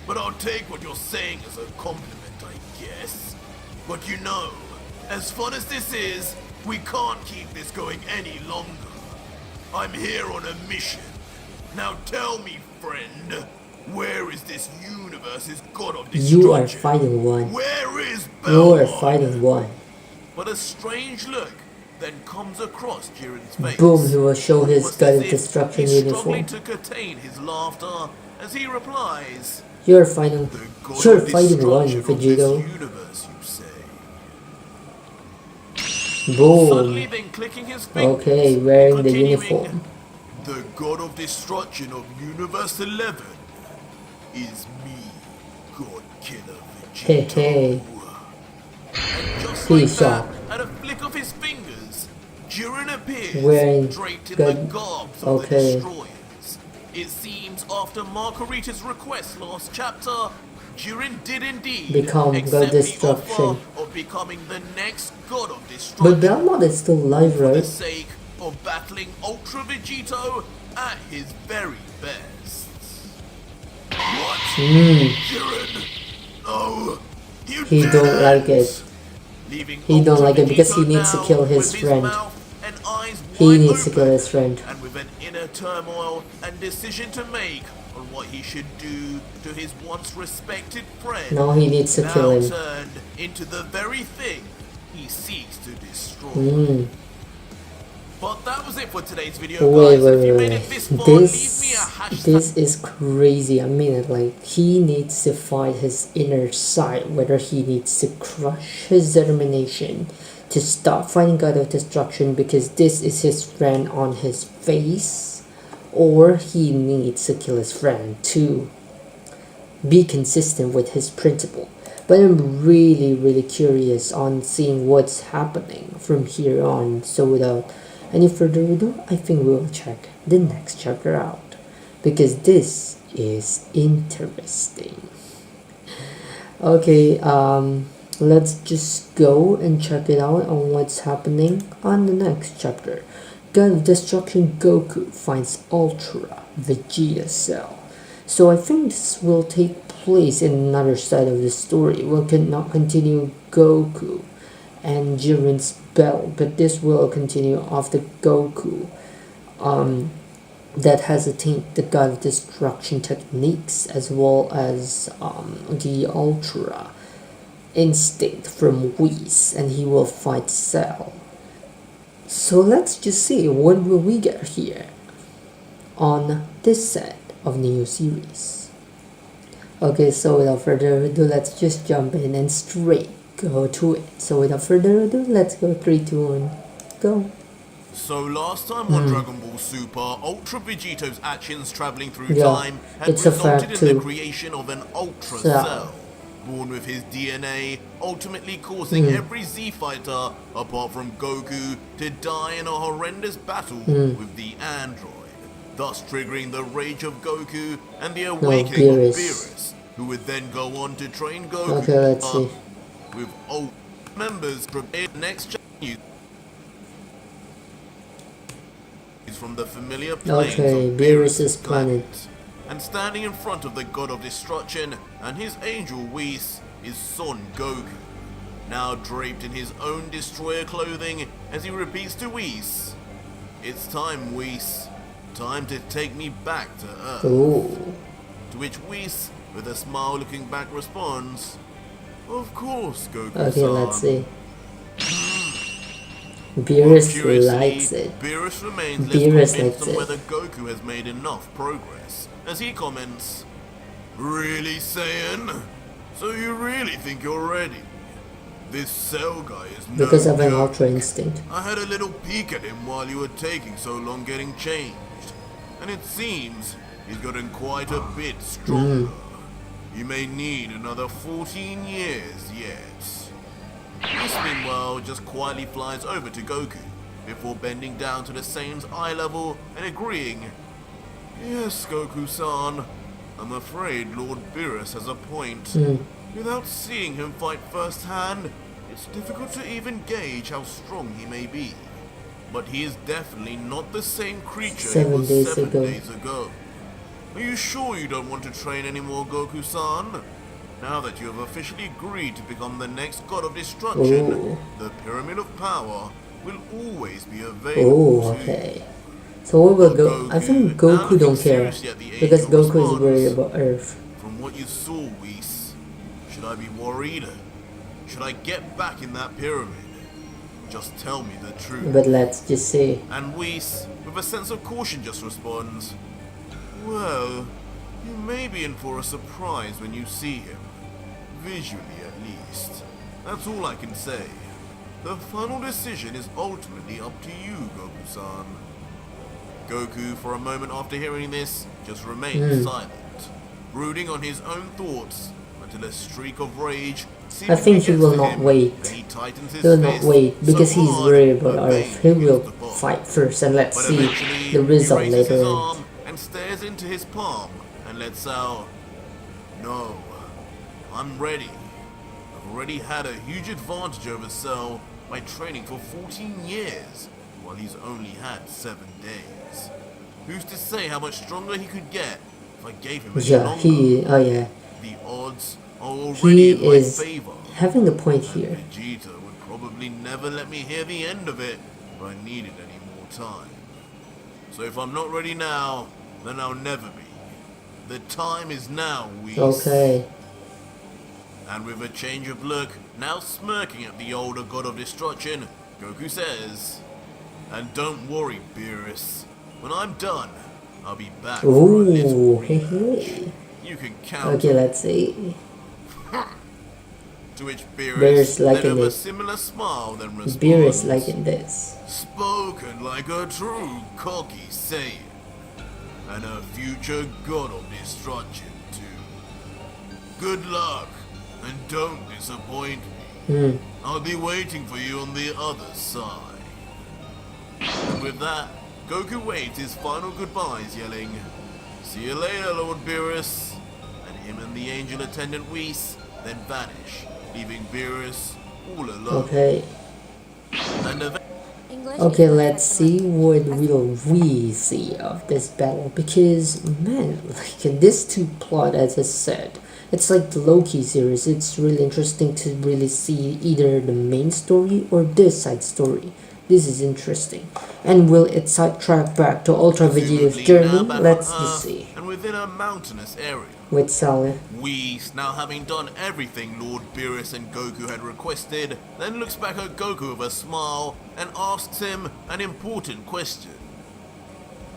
But I'll take what you're saying as a compliment, I guess. But you know, as fun as this is, we can't keep this going any longer. I'm here on a mission. Now tell me, friend, where is this universe's god of destruction? You are fighting one. Where is You Belmont?" are fighting one. But a strange look then comes across Jiren's face. Boom, he will show his Almost God as of if Destruction he's uniform. struggling to contain his laughter as he replies, You're fighting. "The god You're of fighting one, destruction of Vegito. this universe, you say?" Boom. Suddenly then clicking his fingers, Okay, wearing the continuing, uniform. "The god of destruction of Universe 11 is me, God Killer Hey, Vegito." hey. And just He's like that, shocked. at a flick of his fingers, Jiren appears, Wearing draped in good- the garbs of okay. the destroyers. It seems after Margarita's request last chapter, Jiren did indeed Become accept God the Destruction. offer of becoming the next god of But destruction Belmont is still alive, for the right? sake of battling Ultra Vegito at his very best. What? Jiren? No, you He did don't like it. Leaving He don't Ultra like it because he Vegito needs to now kill his with friend. mouth and eyes He wide needs to open, kill his friend. and with an inner turmoil and decision to make on what he should do to his once respected friend. Now he needs to kill Now him. turned into the very thing he seeks to destroy. But that was it for today's video, Wait, guys. wait, If you wait, made it wait. this far, leave me a hashtag. This is crazy. I mean it, like, he needs to fight his inner side, whether he needs to crush his determination to stop fighting God of Destruction because this is his friend on his face, or he needs to kill his friend to be consistent with his principle. But I'm really curious on seeing what's happening from here on. So without any further ado, I think we'll check the next chapter out, because this is interesting. Okay, let's just go and check it out on what's happening on the next chapter. God of Destruction Goku finds Ultra Vegeta Cell. So I think this will take place in another side of the story. We'll not continue Goku and Jiren's battle, but this will continue after Goku that has attained the God of Destruction techniques, as well as the Ultra Instinct from Whis, and he will fight Cell. So let's just see what will we get here on this set of Neo series. Okay, so without further ado, let's just jump in and straight go to it. So without further ado, let's go 3, 2, 1, go. So last time on Dragon Ball Super, Ultra Vegeto's actions traveling through Yeah, time had it's a resulted fact in the too. creation of an Ultra Yeah. Cell, born with his DNA, ultimately causing every Z fighter, apart from Goku, to die in a horrendous battle with the android, thus triggering the rage of Goku and the awakening of Beerus, who would then go on to train Goku Okay, let's see. with old members from the next chapter from the familiar plains Okay, of Beerus' planet. And standing in front of the God of Destruction and his angel Whis is Son Goku, now draped in his own destroyer clothing as he repeats to Whis, "It's time, Whis. Time to take me back to Earth." Ooh. To which Whis, with a smile looking back, responds, "Of course, Goku-san." Okay, let's see. Beerus likes it. Beerus remains Beerus less convinced likes on it. whether Goku has made enough progress, as he comments, "Really, Saiyan? So you really think you're ready? This Cell guy is no Because of an joke. Ultra Instinct. I had a little peek at him while you were taking so long getting changed, and it seems he's gotten quite a bit stronger. You may need another 14 years yet." Whis, meanwhile, just quietly flies over to Goku, before bending down to the Saiyan's eye level and agreeing, "Yes, Goku-san, I'm afraid Lord Beerus has a point. Without seeing him fight firsthand, it's difficult to even gauge how strong he may be. But he is definitely not the same creature he was 7 days ago. Are you sure you don't want to train anymore, Goku-san? Now that you have officially agreed to become the next God of Destruction, Ooh. the Pyramid of Power will always be available Oh, to you." okay. So what will go? I think Goku don't care, because Goku is worried about Earth. "From what you saw, Whis, should I be worried? Should I get back in that pyramid? Just tell me the truth." But let's just see. And Whis, with a sense of caution, just responds, "Well, you may be in for a surprise when you see him. Visually, at least. That's all I can say. The final decision is ultimately up to you, Goku-san." Goku, for a moment after hearing this, just remains silent, brooding on his own thoughts until a streak of rage I think he gets will to not him, wait. and he tightens his He will not fist wait, because so he's hard worried about the Earth. vein He will begins to pop. fight first, and let's But see eventually, the result he raises later his on. arm and stares into his palm and lets out, "No, I'm ready. I've already had a huge advantage over Cell by training for 14 years, while he's only had 7 days. Who's to say how much stronger he could get if I gave him any Yeah, longer? oh yeah, The odds are already in he my is favor. having a point here. Vegeta would probably never let me hear the end of it if I needed any more time. So if I'm not ready now, then I'll never be. The time is now, Whis." Okay. And with a change of look, now smirking at the older God of Destruction, Goku says, "And don't worry, Beerus. When I'm done, I'll be back for a little Ooh, hey, rematch. hey. You can count Okay, on it." let's see. To which Beerus Beerus, then liking with a it. similar smile, then responds, Beerus liking this. "Spoken like a true cocky Saiyan, and a future God of Destruction too. Good luck, And don't disappoint me. I'll be waiting for you on the other side. And with that, Goku waves his final goodbyes, yelling, "See you later, Lord Beerus." And him and the angel attendant Whis then vanish, leaving Beerus all alone. Okay. And Okay, let's see what will we see of this battle, because man, like this two plot, as I said, it's like the Loki series. It's really interesting to really see either the main story or this side story. This is interesting. And will it sidetrack back to Ultra Vegeta's journey? Let's just see. And within a mountainous area. With Sally. Whis, now having done everything Lord Beerus and Goku had requested, then looks back at Goku with a smile and asks him an important question.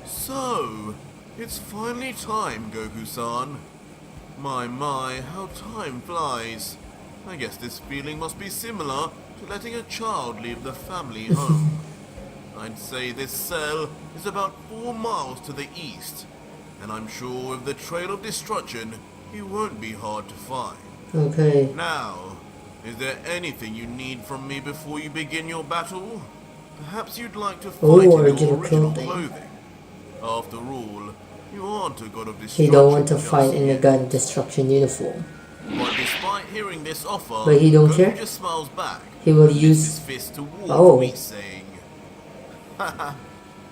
"So, it's finally time, Goku-san. My, how time flies. I guess this feeling must be similar to letting a child leave the family home. I'd say this cell is about 4 miles to the east, and I'm sure with the trail of destruction, it won't be hard to find. Okay. Now, is there anything you need from me before you begin your battle? Perhaps you'd like to fight in your original clothing. After all, you aren't a god of destruction. He don't want to fight in a god of destruction uniform. But despite hearing this offer, but he don't Goku care. Just smiles back. He will use his fist towards me, saying, "Haha,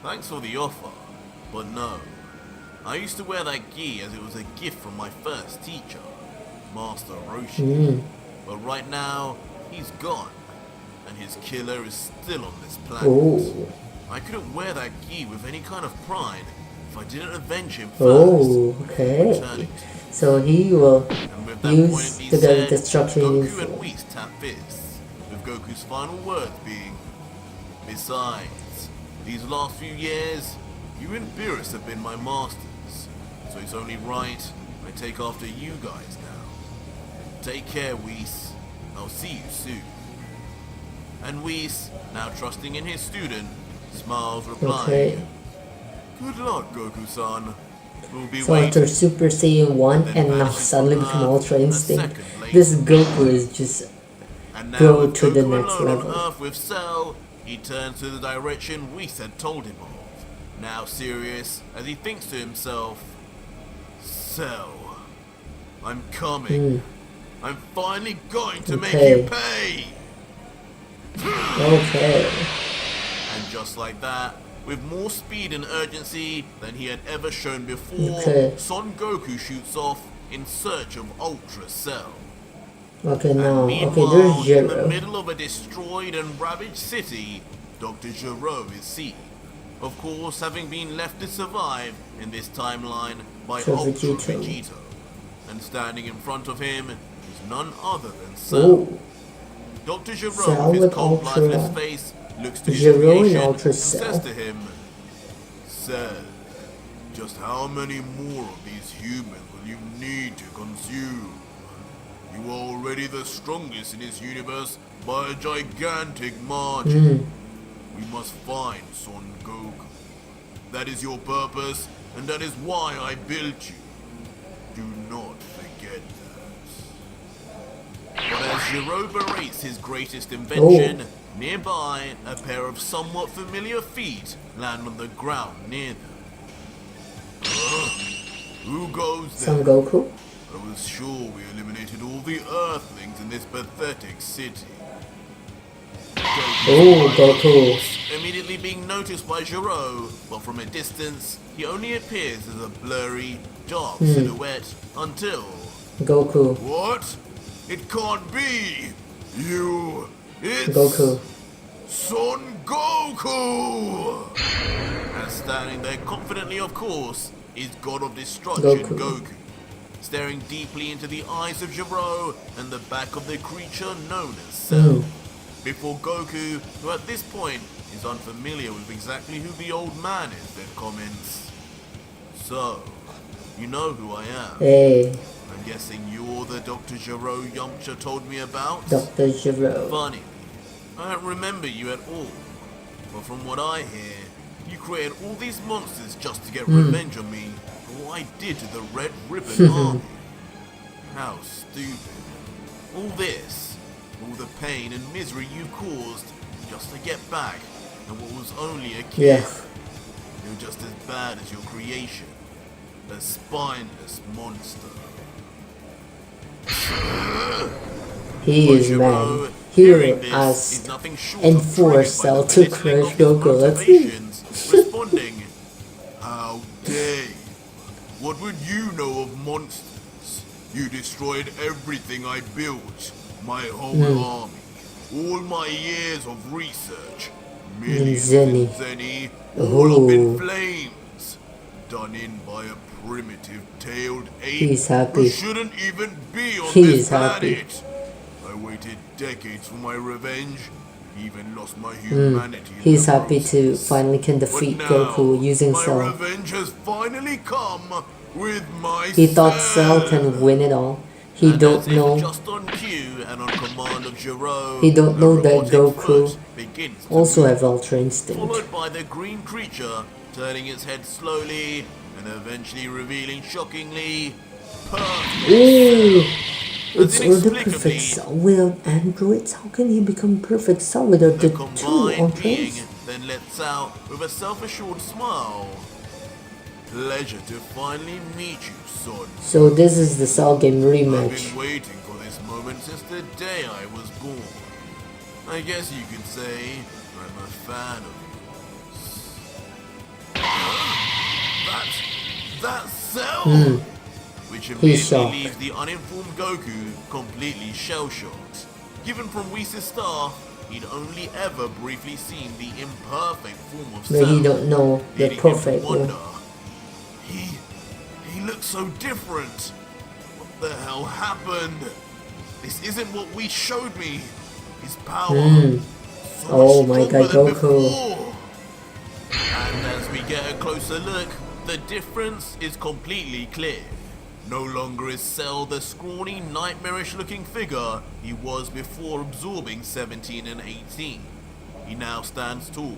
thanks for the offer, but no. I used to wear that gi as it was a gift from my first teacher, Master Roshi. But right now, he's gone, and his killer is still on this planet. I couldn't wear that gi with any kind of pride if I didn't avenge him first." Okay. So he will use the god of destruction Goku uniform. and Whis tap fists, with Goku's final words being, "Besides, these last few years, you and Beerus have been my masters, so it's only right I take after you guys now. Take care, Whis. I'll see you soon." And Whis, now trusting in his student, smiles, replying, "Good luck, Goku-san. We'll be so waiting." after Super Saiyan 1 and now suddenly become Ultra Instinct, this Goku is just go to the next level. On Earth with Cell, he turns to the direction Whis had told him of, now serious as he thinks to himself, "Cell, I'm coming. I'm finally going to make you pay." Okay. And just like that, with more speed and urgency than he had ever shown before, Son Goku shoots off in search of Ultra Cell. Okay, now, meanwhile, there's Jiren. In the middle of a destroyed and ravaged city, Dr. Gero is seen. Of course, having been left to survive in this timeline by Ultra Vegito. And standing in front of him is none other than Cell. Dr. Gero, with his cold, lifeless face, looks to his creation and says to him, "Cell, just how many more of these humans will you need to consume? You are already the strongest in this universe by a gigantic margin. We must find Son Goku. That is your purpose, and that is why I built you. Do not forget that." But as Gero berates his greatest invention, nearby, a pair of somewhat familiar feet land on the ground near them. Who goes there? Son Goku? I was sure we eliminated all the Earthlings in this pathetic city. Goku. Immediately being noticed by Gero, but from a distance, he only appears as a blurry, dark silhouette until... Goku. What? It can't be! It's... Goku. Son Goku! And standing there confidently, of course, is God of Destruction Goku. Staring deeply into the eyes of Gero and the back of the creature known as Cell. Before Goku, who at this point is unfamiliar with exactly who the old man is, then comments, "So, you know who I am? Hey. I'm guessing you're the Dr. Gero Yamcha told me about?" Dr. Gero. Funny, I don't remember you at all. But from what I hear, you created all these monsters just to get revenge on me for what I did to the Red Ribbon Army. How stupid. All this, all the pain and misery you caused just to get back at what was only a kid. Yeah. You're just as bad as your creation, a spineless monster. He is man. Here asked enforce Cell to crush Goku. Let's see. Responding, how dare you? What would you know of monsters? You destroyed everything I built, my whole army, all my years of research, millions in Zenny, all up in flames, done in by a primitive tailed ape He's happy. who shouldn't even be on He this is happy. planet. I waited decades for my revenge, even lost my humanity. in He's the happy to process. finally can But defeat now, Goku using my Cell. revenge has finally come with my He thought Cell can win it all. He And don't as if know. just on cue and on command of Jiren, He don't a know that robotic Goku foot begins to also move, have Ultra Instinct. followed by the green creature turning its head slowly and eventually revealing shockingly perfect. Ooh, As it's all the inexplicably, perfect Cell without androids. How can he become perfect Cell without the the two combined being Ultras? then lets out with a self-assured smile. Pleasure to finally meet you, son. So this is the Cell game I've rematch. been waiting for this moment since the day I was born. I guess you could say I'm a fan of yours. That Cell! Which immediately shocked. leaves the uninformed Goku completely shell-shocked. Given from Whis' staff, he'd only ever briefly seen the imperfect form of But Cell. he don't know the leading him to perfect wonder, one. He looks so different. What the hell happened? This isn't what we showed me. His power. So Oh much my stronger god, than Goku. before. And as we get a closer look, the difference is completely clear. No longer is Cell the scrawny, nightmarish looking figure he was before absorbing 17 and 18. He now stands tall.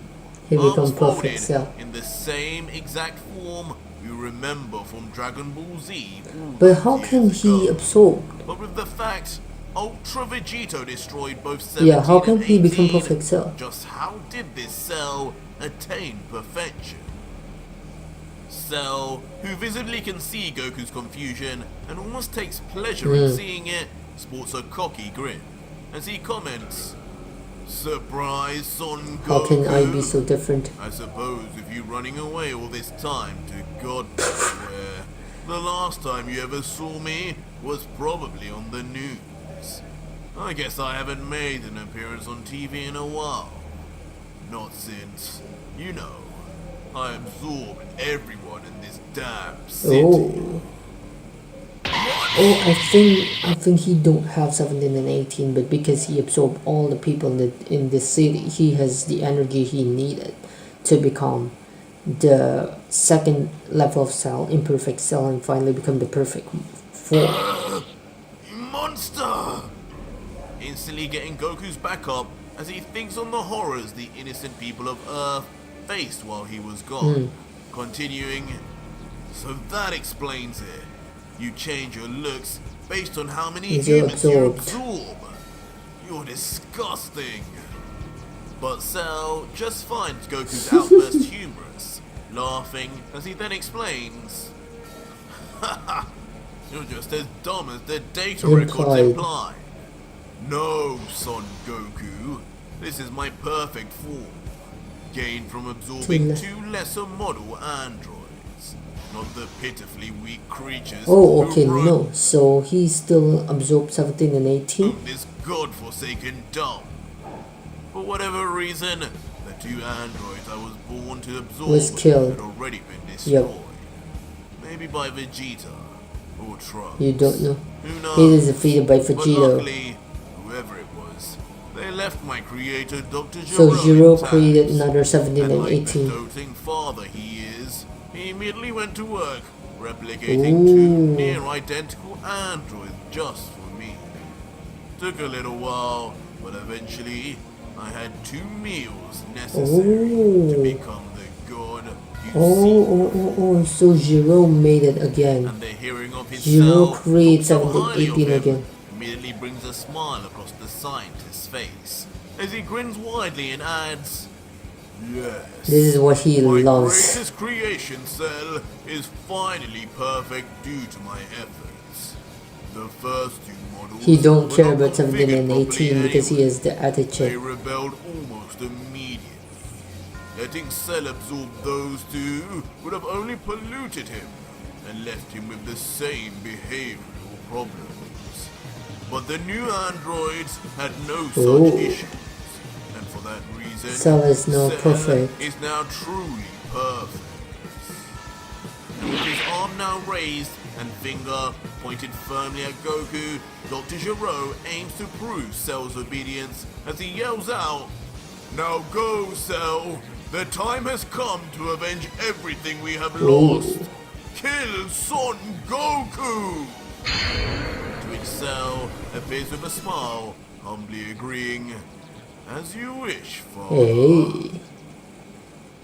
He arms become folded perfect Cell. in the same exact form you remember from Dragon Ball Z. But how can years he ago. absorb? But with the fact Ultra Vegito destroyed both 17 Yeah, how can and he 18, become perfect Cell? just how did this Cell attain perfection? Cell, who visibly can see Goku's confusion and almost takes pleasure in seeing it, sports a cocky grin as he comments, "Surprise, Son Goku. How can I be so different? I suppose with you running away all this time to God knows where, the last time you ever saw me was probably on the news. I guess I haven't made an appearance on TV in a while. Not since, you know, I absorbed everyone in this damn city." Oh. Oh, I think he don't have 17 and 18, but because he absorbed all the people in the city, he has the energy he needed to become the second level of Cell, imperfect Cell, and finally become the perfect form. You monster! Instantly getting Goku's back up as he thinks on the horrors the innocent people of Earth faced while he was gone. Continuing, "So that explains it. You change your looks based on how many You're humans you absorbed. absorb. You're disgusting." But Cell just finds Goku's outburst humorous, laughing as he then explains, "Haha, you're just as dumb as the data records Implied. imply. No, Son Goku, this is my perfect form, gained from absorbing two lesser model androids, not the pitifully weak creatures Oh, who okay, run no. So he still absorbed 17 and 18? this godforsaken dump. For whatever reason, the two androids I was born to absorb Was killed. had already been destroyed. Yep. Maybe by Vegeta or Trunks. You don't know. Who knows? He is defeated by But Vegito. luckily, whoever it was, they left my creator, Dr. Jiren, So Jiro intact. created another 17 and And like the 18. doting father he is, he immediately went to work, replicating Ooh. two near identical androids just for me. Took a little while, but eventually I had 2 meals necessary to Oh. become the god you see. Oh, so Jiro made it again. And the hearing of his Jiro cell creates talked so 17, highly of 18 him, again. immediately brings a smile across the scientist's face as he grins widely and adds, "Yes, This is what he my loves. greatest creation cell is finally perfect due to my efforts. The first two models He don't were care not about 17 configured and properly 18 because he anyway. has the They attitude. rebelled almost immediately. Letting Cell absorb those two would have only polluted him and left him with the same behavioral problems. But the new androids had no such Ooh. issues, and for that reason, Cell is now Cell perfect. is now truly perfect. And with his arm now raised and finger pointed firmly at Goku, Dr. Gero aims to prove Cell's obedience as he yells out, "Now go, Cell! The time has come to avenge everything we have lost! Kill Son Goku!" To which Cell appears with a smile, humbly agreeing, "As you wish, Father." Hey.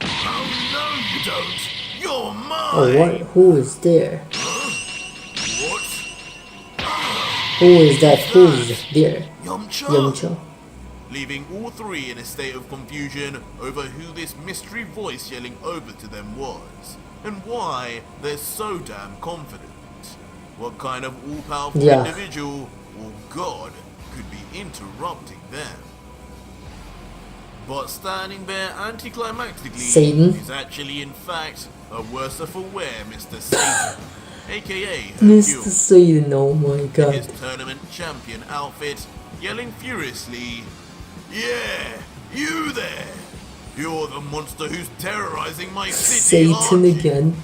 Oh no you don't! You're mine! Oh, what? Who is there? What? Who is that? Who's there? Yamcha? Yamcha. Leaving all three in a state of confusion over who this mystery voice yelling over to them was, and why they're so damn confident. What kind of all-powerful Yeah. individual or god could be interrupting them? But standing there anticlimactically Satan? is actually in fact a worshipful wear Mr. Satan, aka Mr. Hercule, Satan, oh my in god. his tournament champion outfit, yelling furiously, "Yeah, you there! You're the monster who's terrorizing my city, Satan aren't you? again.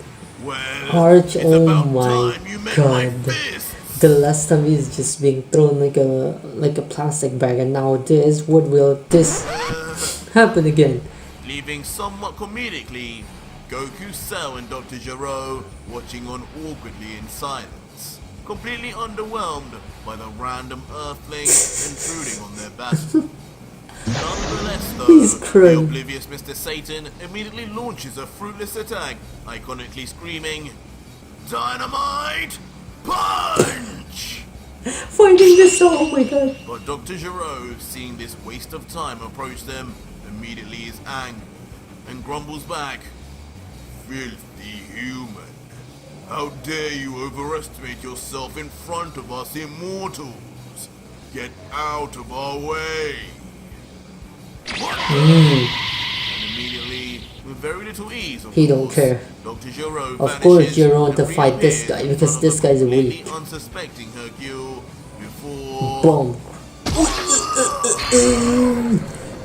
Well, Arch, it's oh about my time you met my god. fists." The last time he's just being thrown like a plastic bag, and now this. What will this happen again? Leaving somewhat comedically, Goku, Cell and Dr. Gero watching on awkwardly in silence, completely underwhelmed by the random Earthling intruding on their battle. Nonetheless though, He's the crying. oblivious Mr. Satan immediately launches a fruitless attack, iconically screaming, "Dynamite Punch!" Finding this out, oh my god. But Dr. Gero, seeing this waste of time approach them, immediately is angry and grumbles back, "Filthy human! How dare you overestimate yourself in front of us immortals? Get out of our way!" And immediately, with very little ease, of He don't course, care. Dr. Gero Of course vanishes you want to and fight this reappears guy, in because front this of the guy's completely weak. unsuspecting Hercule before... Boom.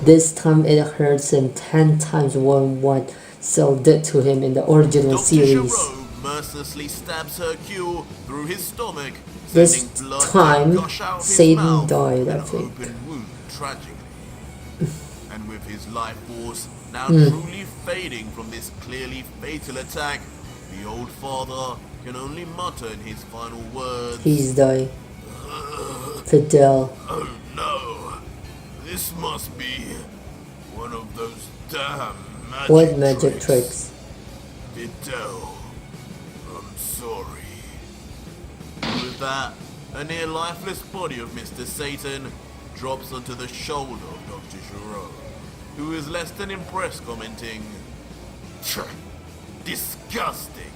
This time it hurts him 10 times more than what Cell did to him in the original Dr. series. Gero mercilessly stabs Hercule through his stomach, This sending blood time, to gush out of his Satan mouth died, in I an think. open wound tragically. And with his life force now truly fading from this clearly fatal attack, the old father can only mutter in his final words, He's dying. Fidel. "Oh no, this must be one of those damn magic What magic tricks? Fidel, I'm sorry." With that, a near lifeless body of Mr. Satan drops onto the shoulder of Dr. Gero, who is less than impressed, commenting, "Tch, disgusting!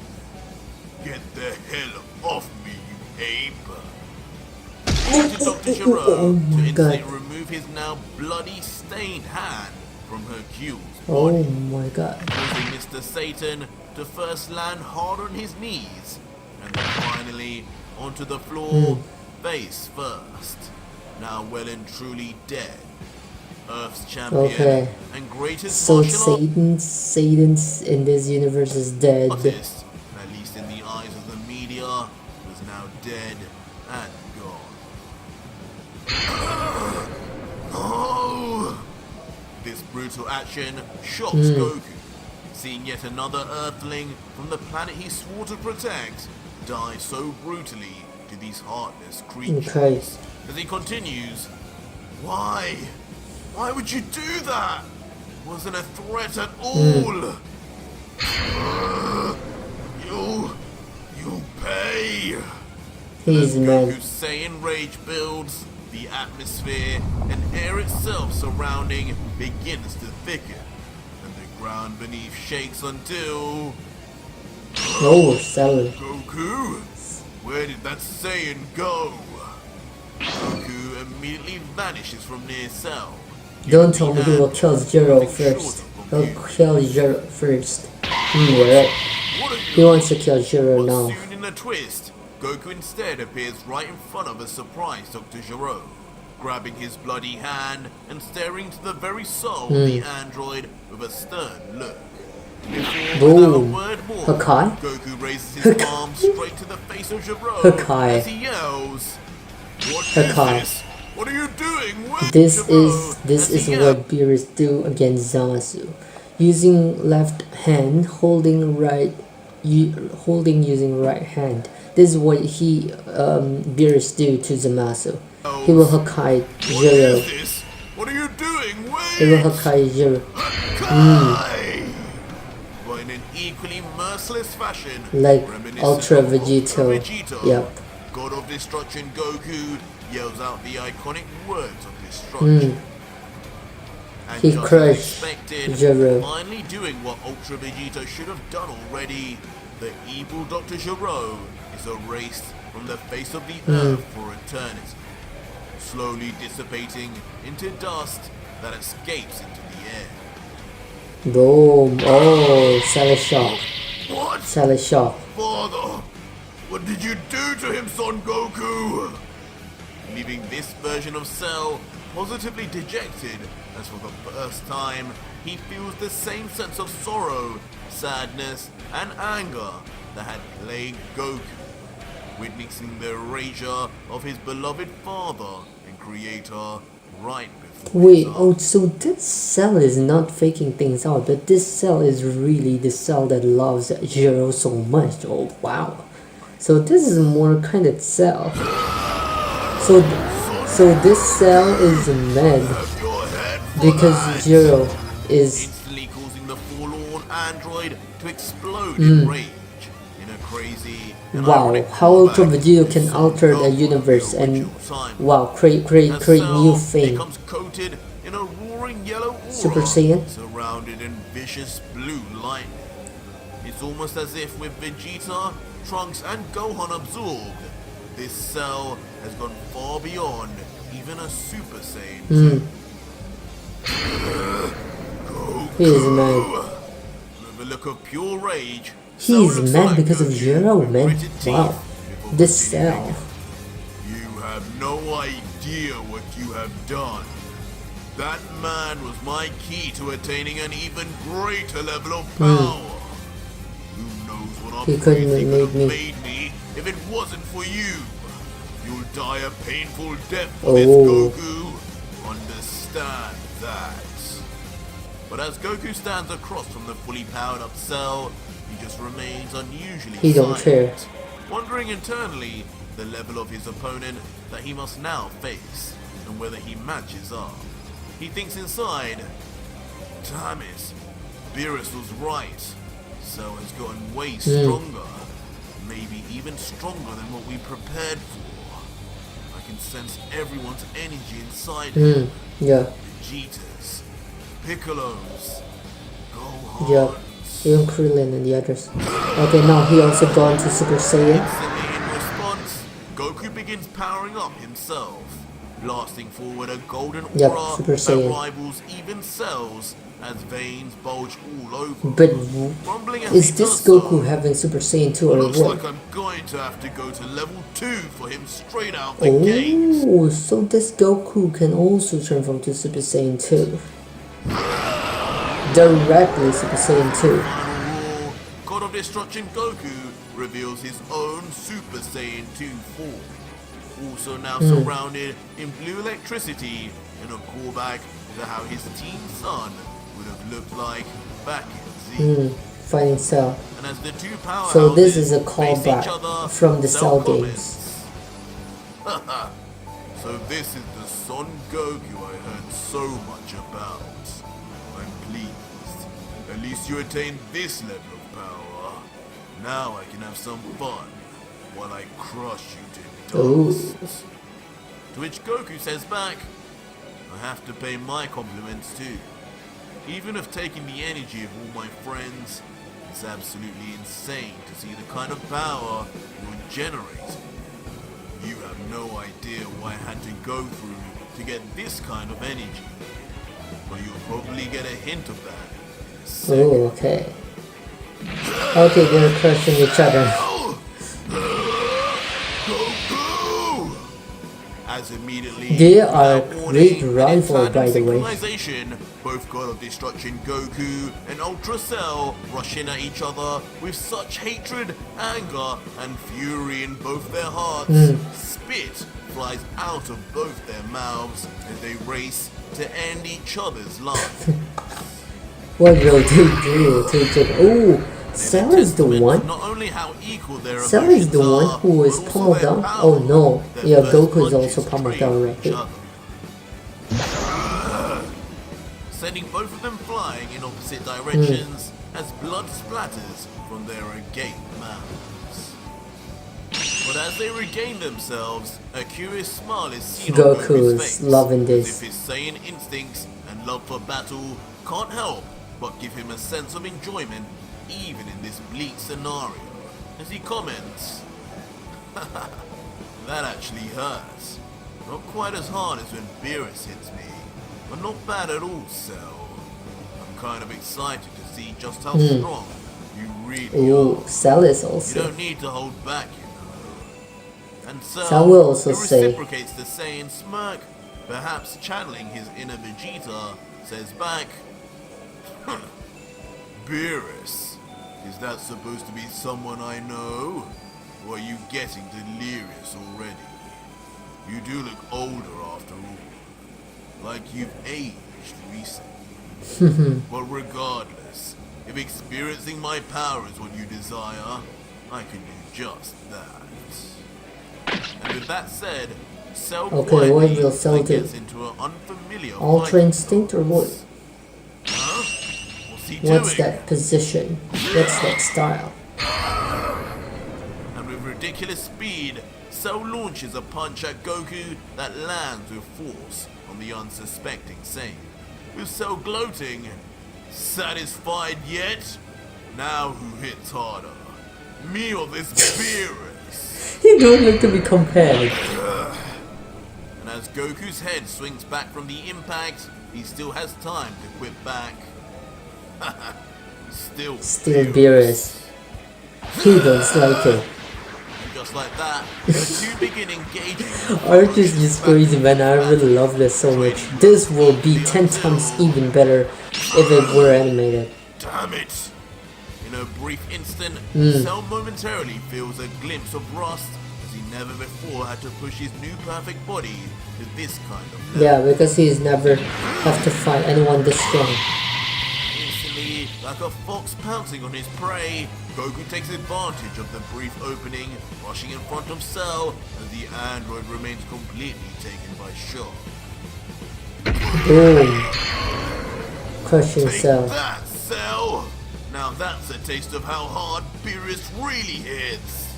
Get the hell off me, you ape!" To Dr. Gero Oh to my god. instantly remove his now bloody stained hand from Hercule's Oh body, my god. causing Mr. Satan to first land hard on his knees, and then finally onto the floor, face first, now well and truly dead. Earth's champion Okay. and greatest So martial Satan's in this universe is dead. artist, at least in the eyes of the media, was now dead and gone. Oh! This brutal action shocks Goku, seeing yet another Earthling from the planet he swore to protect die so brutally to these heartless creatures. Okay. As he continues, "Why? Why would you do that? Wasn't a threat at all. You'll pay." He's As mad. Goku's Saiyan rage builds, The atmosphere and air itself surrounding begins to thicken, and the ground beneath shakes until... Oh, Cell. Goku? Where did that Saiyan go? Goku immediately vanishes from near Cell. Don't tell me he will kill Zero first. He'll kill Zero first. You're right. He wants to kill Zero now. Soon in a twist, Goku instead appears right in front of a surprised Dr. Gero, grabbing his bloody hand and staring into the very soul of the android with a stern look. Before without a word more, Hakai? Goku raises his palm straight to the face of Gero Hakai. as he yells, "What is Hakai. this? What are you doing? Where's This Gero?" is what beerus do against Zamasu. Using left hand, holding using right hand. This is what beerus do to Zamasu. He will Hakai Zero. What is this? What are you doing? Wait! He will Hakai Zero. Hakai! But in an equally merciless fashion, Like reminiscent Ultra of Vegito. Vegeta, Yep. God of Destruction Goku yells out the iconic words of destruction. And He just as crushed expected, Zero. finally doing what Ultra Vegeta should have done already, the evil Dr. Gero is erased from the face of the earth for eternity, slowly dissipating into dust that escapes into the air. Boom. Oh, Cell shock. What? Cell shock. Father, what did you do to him, Son Goku? Leaving this version of Cell positively dejected, as for the first time, he feels the same sense of sorrow, sadness, and anger that had plagued Goku, witnessing the erasure of his beloved father and creator right before Wait, his eyes. oh, so this Cell is not faking things out, but this Cell is really the Cell that loves Zero so much. Oh, wow. So this is more kind of Cell. So this Cell is mad Your head for because that. Zero is Instantly causing the forlorn android to explode in rage in a crazy and wow. ironic How Ultra callback Vegeta to can Son alter the Goku's universe and original timeline. wow, create As new Cell thing. becomes coated in a roaring yellow aura, Super Saiyan? surrounded in vicious blue lightning. It's almost as if with Vegeta, Trunks, and Gohan absorbed, this Cell has gone far beyond even a Super Saiyan. He is mad. With a look of pure rage, He Cell is looks mad like because of Goku Zero, with man. gritted teeth Wow. before This continuing. Cell. You have no idea what you have done. That man was my key to attaining an even greater level of power. Who knows what He couldn't upgrades he have could have made me. made me if it wasn't for you. You'll die a painful death for Oh. this, Goku. Understand that. But as Goku stands across from the fully powered up Cell, he just remains unusually He don't silent, care. wondering internally the level of his opponent that he must now face, and whether he matches up. He thinks inside, damn it, beerus was right. Cell has gotten way stronger, maybe even stronger than what we prepared for. I can sense everyone's energy inside him. Yeah. Vegetas, Piccolos, Gohans. Yeah. Even Krillin and the others. Okay, now he also gone to Super Saiyan. Instantly in response, Goku begins powering up himself, blasting forward a golden Yep, aura Super that Saiyan. rivals even Cell's as veins bulge all over. But Rumbling as is he this does so, Goku having Super Saiyan 2 or looks like what? I'm going to have to go to level 2 for him straight out the gate. Oh, so this Goku can also turn to Super Saiyan 2. Directly Super Saiyan 2. Final War, God of Destruction Goku reveals his own Super Saiyan 2 form. Also now surrounded in blue electricity in a callback to how his teen son would have looked like back in Z. Fighting Cell. And as the two powerhouses So this is a face each callback other, from the Cell comments, so this is the Son Goku I heard so much about. I'm pleased. At least you attained this level of power. Now I can have some fun while I crush you to Ooh. dust. To which Goku says back, I have to pay my compliments too. Even if taking the energy of all my friends, it's absolutely insane to see the kind of power you're generating. You have no idea what I had to go through to get this kind of energy. But you'll probably get a hint of that in a second. Oh, okay. Okay, they're crushing each other. Goku! As immediately, They are without warning, great rival, in by the way. synchronization, both God of Destruction Goku and Ultra Cell rush in at each other with such hatred, anger, and fury in both their hearts. Spit flies out of both their mouths as they race to end each other's lives. What will they do to each other? Oh, Cell is the one. Not only how equal their Cell is the emotions one are, who is but also pummeled their down. power Oh no. that Yeah, first Goku is punches also pummeled straight down at right each here. other. Sending both of them flying in opposite directions as blood splatters from their agape mouths. But as they regain themselves, a curious smile is seen on Goku Goku's is face, loving as this. if his Saiyan instincts and love for battle can't help but give him a sense of enjoyment even in this bleak scenario, as he comments, that actually hurts. Not quite as hard as when beerus hits me, but not bad at all, Cell. I'm kind of excited to see just how strong you really Oh, are. Cell is You also. don't need to hold back, you know. And Cell will also who say- reciprocates the Saiyan smirk, perhaps channeling his inner Vegeta, says back, Beerus, is that supposed to be someone I know? Or are you getting delirious already? You do look older after all. Like you've aged recently. But regardless, if experiencing my power is what you desire, I can do just that. And with that said, Cell Okay, what quietly will Cell do? gets into an unfamiliar Ultra fighting Instinct or what? pose. Huh? What's he What's doing? that position? What's that style? And with ridiculous speed, Cell launches a punch at Goku that lands with force on the unsuspecting Saiyan. With Cell gloating, satisfied yet? Now who hits harder? Me or this beerus? He don't like to be compared. And as Goku's head swings back from the impact, he still has time to quip back. Still Beerus. He does like it. And just like that, the two begin engaging. Arch is just crazy, man. I really love this so much. This will be 10 times even better if it were animated. Damn it! In a brief instant, Cell momentarily feels a glimpse of rust as he never before had to push his new perfect body to this kind of level. Yeah, because he's never have to fight anyone this strong. Instantly, like a fox pouncing on his prey, Goku takes advantage of the brief opening, rushing in front of Cell as the android remains completely taken by shock. Boom. Crushing Take Cell. that, Cell! Now that's a taste of how hard Beerus really hits.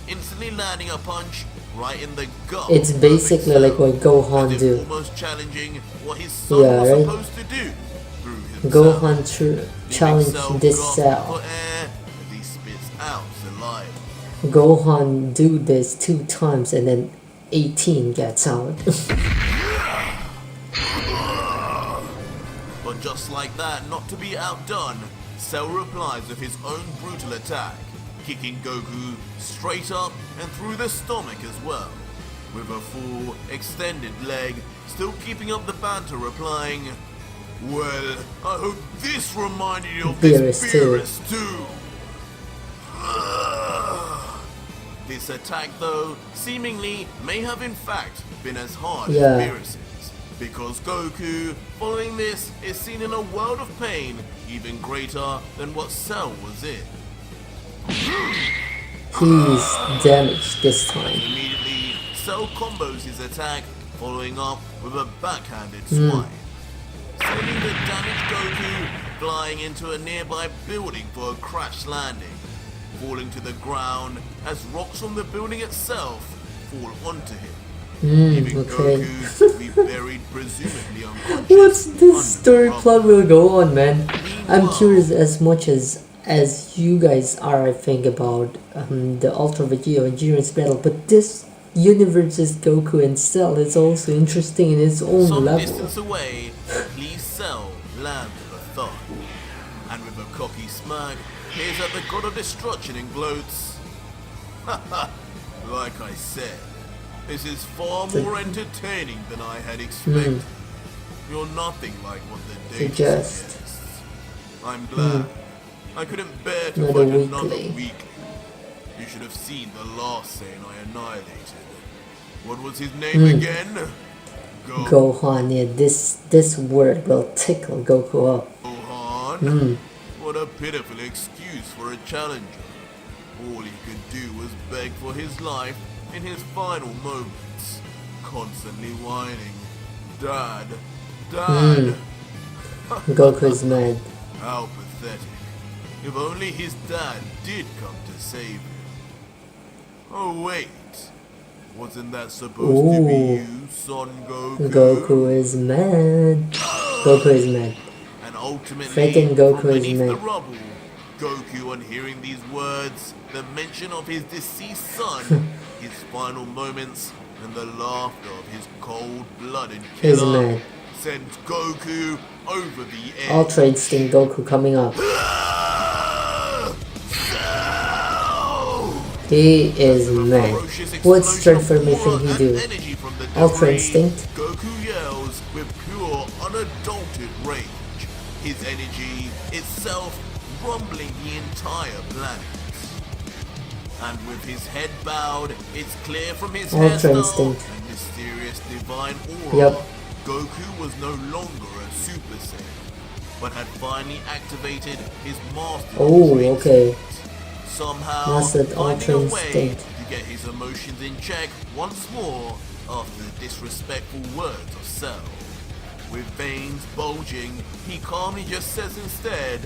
Instantly landing a punch right in the gut. It's of basically Cell, like what Gohan as if do. almost challenging what his son Yeah, was right? supposed to do through himself. Gohan Leaving challenge Cell this gasping Cell. for air as he spits out saliva. Gohan do this 2 times and then 18 gets out. But just like that, not to be outdone, Cell replies with his own brutal attack, kicking Goku straight up and through the stomach as well, with a full, extended leg, still keeping up the banter, replying, well, I hope this reminded you of this Beerus too." Beerus too. This attack, though, seemingly may have in fact been as hard Yeah. as Beerus's, because Goku, following this, is seen in a world of pain even greater than what Cell was in. He's damaged this time. Immediately, Cell combos his attack, following up with a backhanded swipe, sending the damaged Goku flying into a nearby building for a crash landing, falling to the ground as rocks from the building itself fall onto him. leaving Okay. Goku to be buried presumably unconscious. What's this story under plot will go on, man? I'm Meanwhile- curious as much as you guys are, I think, about the Ultra Vegeta and Jiren's battle, but this universe's Goku and Cell is also interesting in its own Some level. distance away, the pleased Cell landed a thud, and with a cocky smirk, peers at the god of destruction and gloats. Like I said, this is far more entertaining than I had expected. You're nothing like what the data Suggest. suggests. I'm glad. I couldn't bear to Another fight another weekly. weekly. You should have seen the last Saiyan I annihilated. What was his name again? Gohan, yeah, this word will tickle Goku up. Gohan? What a pitiful excuse for a challenger. All he could do was beg for his life in his final moments, constantly whining, Dad, Dad. Goku is mad. How pathetic. If only his dad did come to save him. Oh wait, wasn't that supposed to be Ooh. you, Son Goku? Goku is mad. Goku is mad. And ultimately, Freaking Goku from is beneath the mad. rubble, Goku, on hearing these words, the mention of his deceased son, his final moments, and the laughter of his cold-blooded He's killer, mad. sent Goku over the edge. Ultra Instinct Goku coming up. He is mad. What transformation he do? Ultra Instinct? Goku yells with pure, unadulterated rage. His energy itself rumbling the entire planet. And with his head bowed, it's clear from his Ultra hairstyle Instinct. and mysterious divine aura, Yup. Goku was no longer a Super Saiyan, but had finally activated his Master Oh, Ultra okay. Instinct. Somehow Mastered finding Ultra a way Instinct. to get his emotions in check once more after the disrespectful words of Cell. With veins bulging, he calmly just says instead,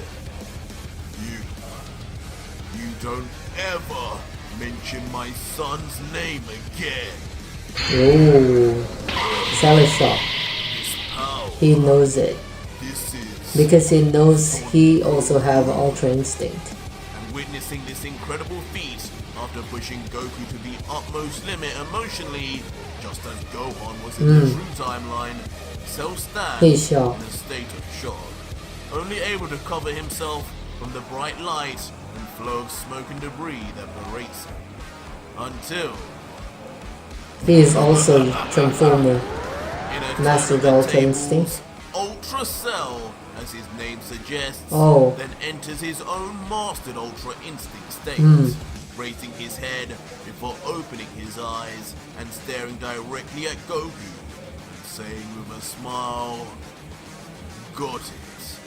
You don't ever mention my son's name again. Ooh. Salad shop. This power, He knows it. this is... Because he knows he also have Ultra Instinct. And witnessing this incredible feat after pushing Goku to the utmost limit emotionally, just as Gohan was in the true timeline, Cell stands He's shocked. in a state of shock, only able to cover himself from the bright light and flow of smoke and debris that berates him. Until, He is also Transformer. in a Mastered tournament Ultra tables, Instinct. Ultra Cell, as his name suggests, Oh. then enters his own mastered Ultra Instinct state, raising his head before opening his eyes and staring directly at Goku, saying with a smile, Got it.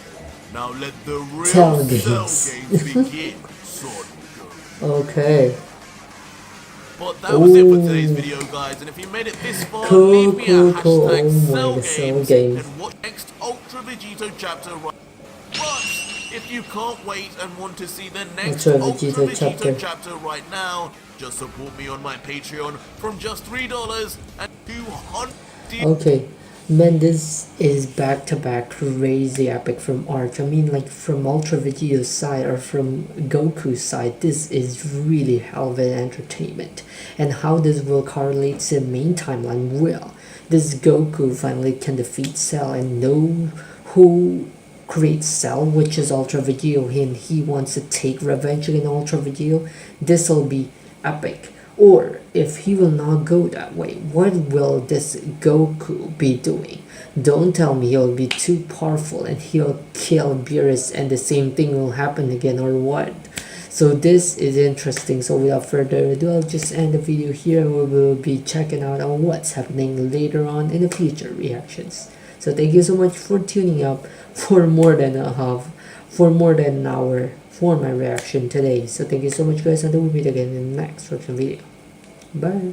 Now let the real Cell Cell games. games begin, Son Goku. Okay. But that was it for today's video, guys, and if you made it this far, leave me a Cool. hashtag Oh my, Cell the Cell Games Games. and watch next Ultra Vegito chapter right. But if you can't wait and want to see the next Ultra Ultra Vegito Vegito chapter. chapter right now, just support me on my Patreon from just $3 and 200. Okay. Man, this is back-to-back crazy epic from Arch. I mean, like, from Ultra Vegeta's side or from Goku's side, this is really hell of an entertainment. And how this will correlate to the main timeline will. This Goku finally can defeat Cell and know who creates Cell, which is Ultra Vegeta, and he wants to take revenge against Ultra Vegeta. This will be epic. Or if he will not go that way, what will this Goku be doing? Don't tell me he'll be too powerful and he'll kill Beerus and the same thing will happen again or what? So this is interesting. So without further ado, I'll just end the video here and we will be checking out on what's happening later on in the future reactions. So thank you so much for tuning up for more than an hour for my reaction today. So thank you so much guys, until we meet again in the next reaction video. Bye.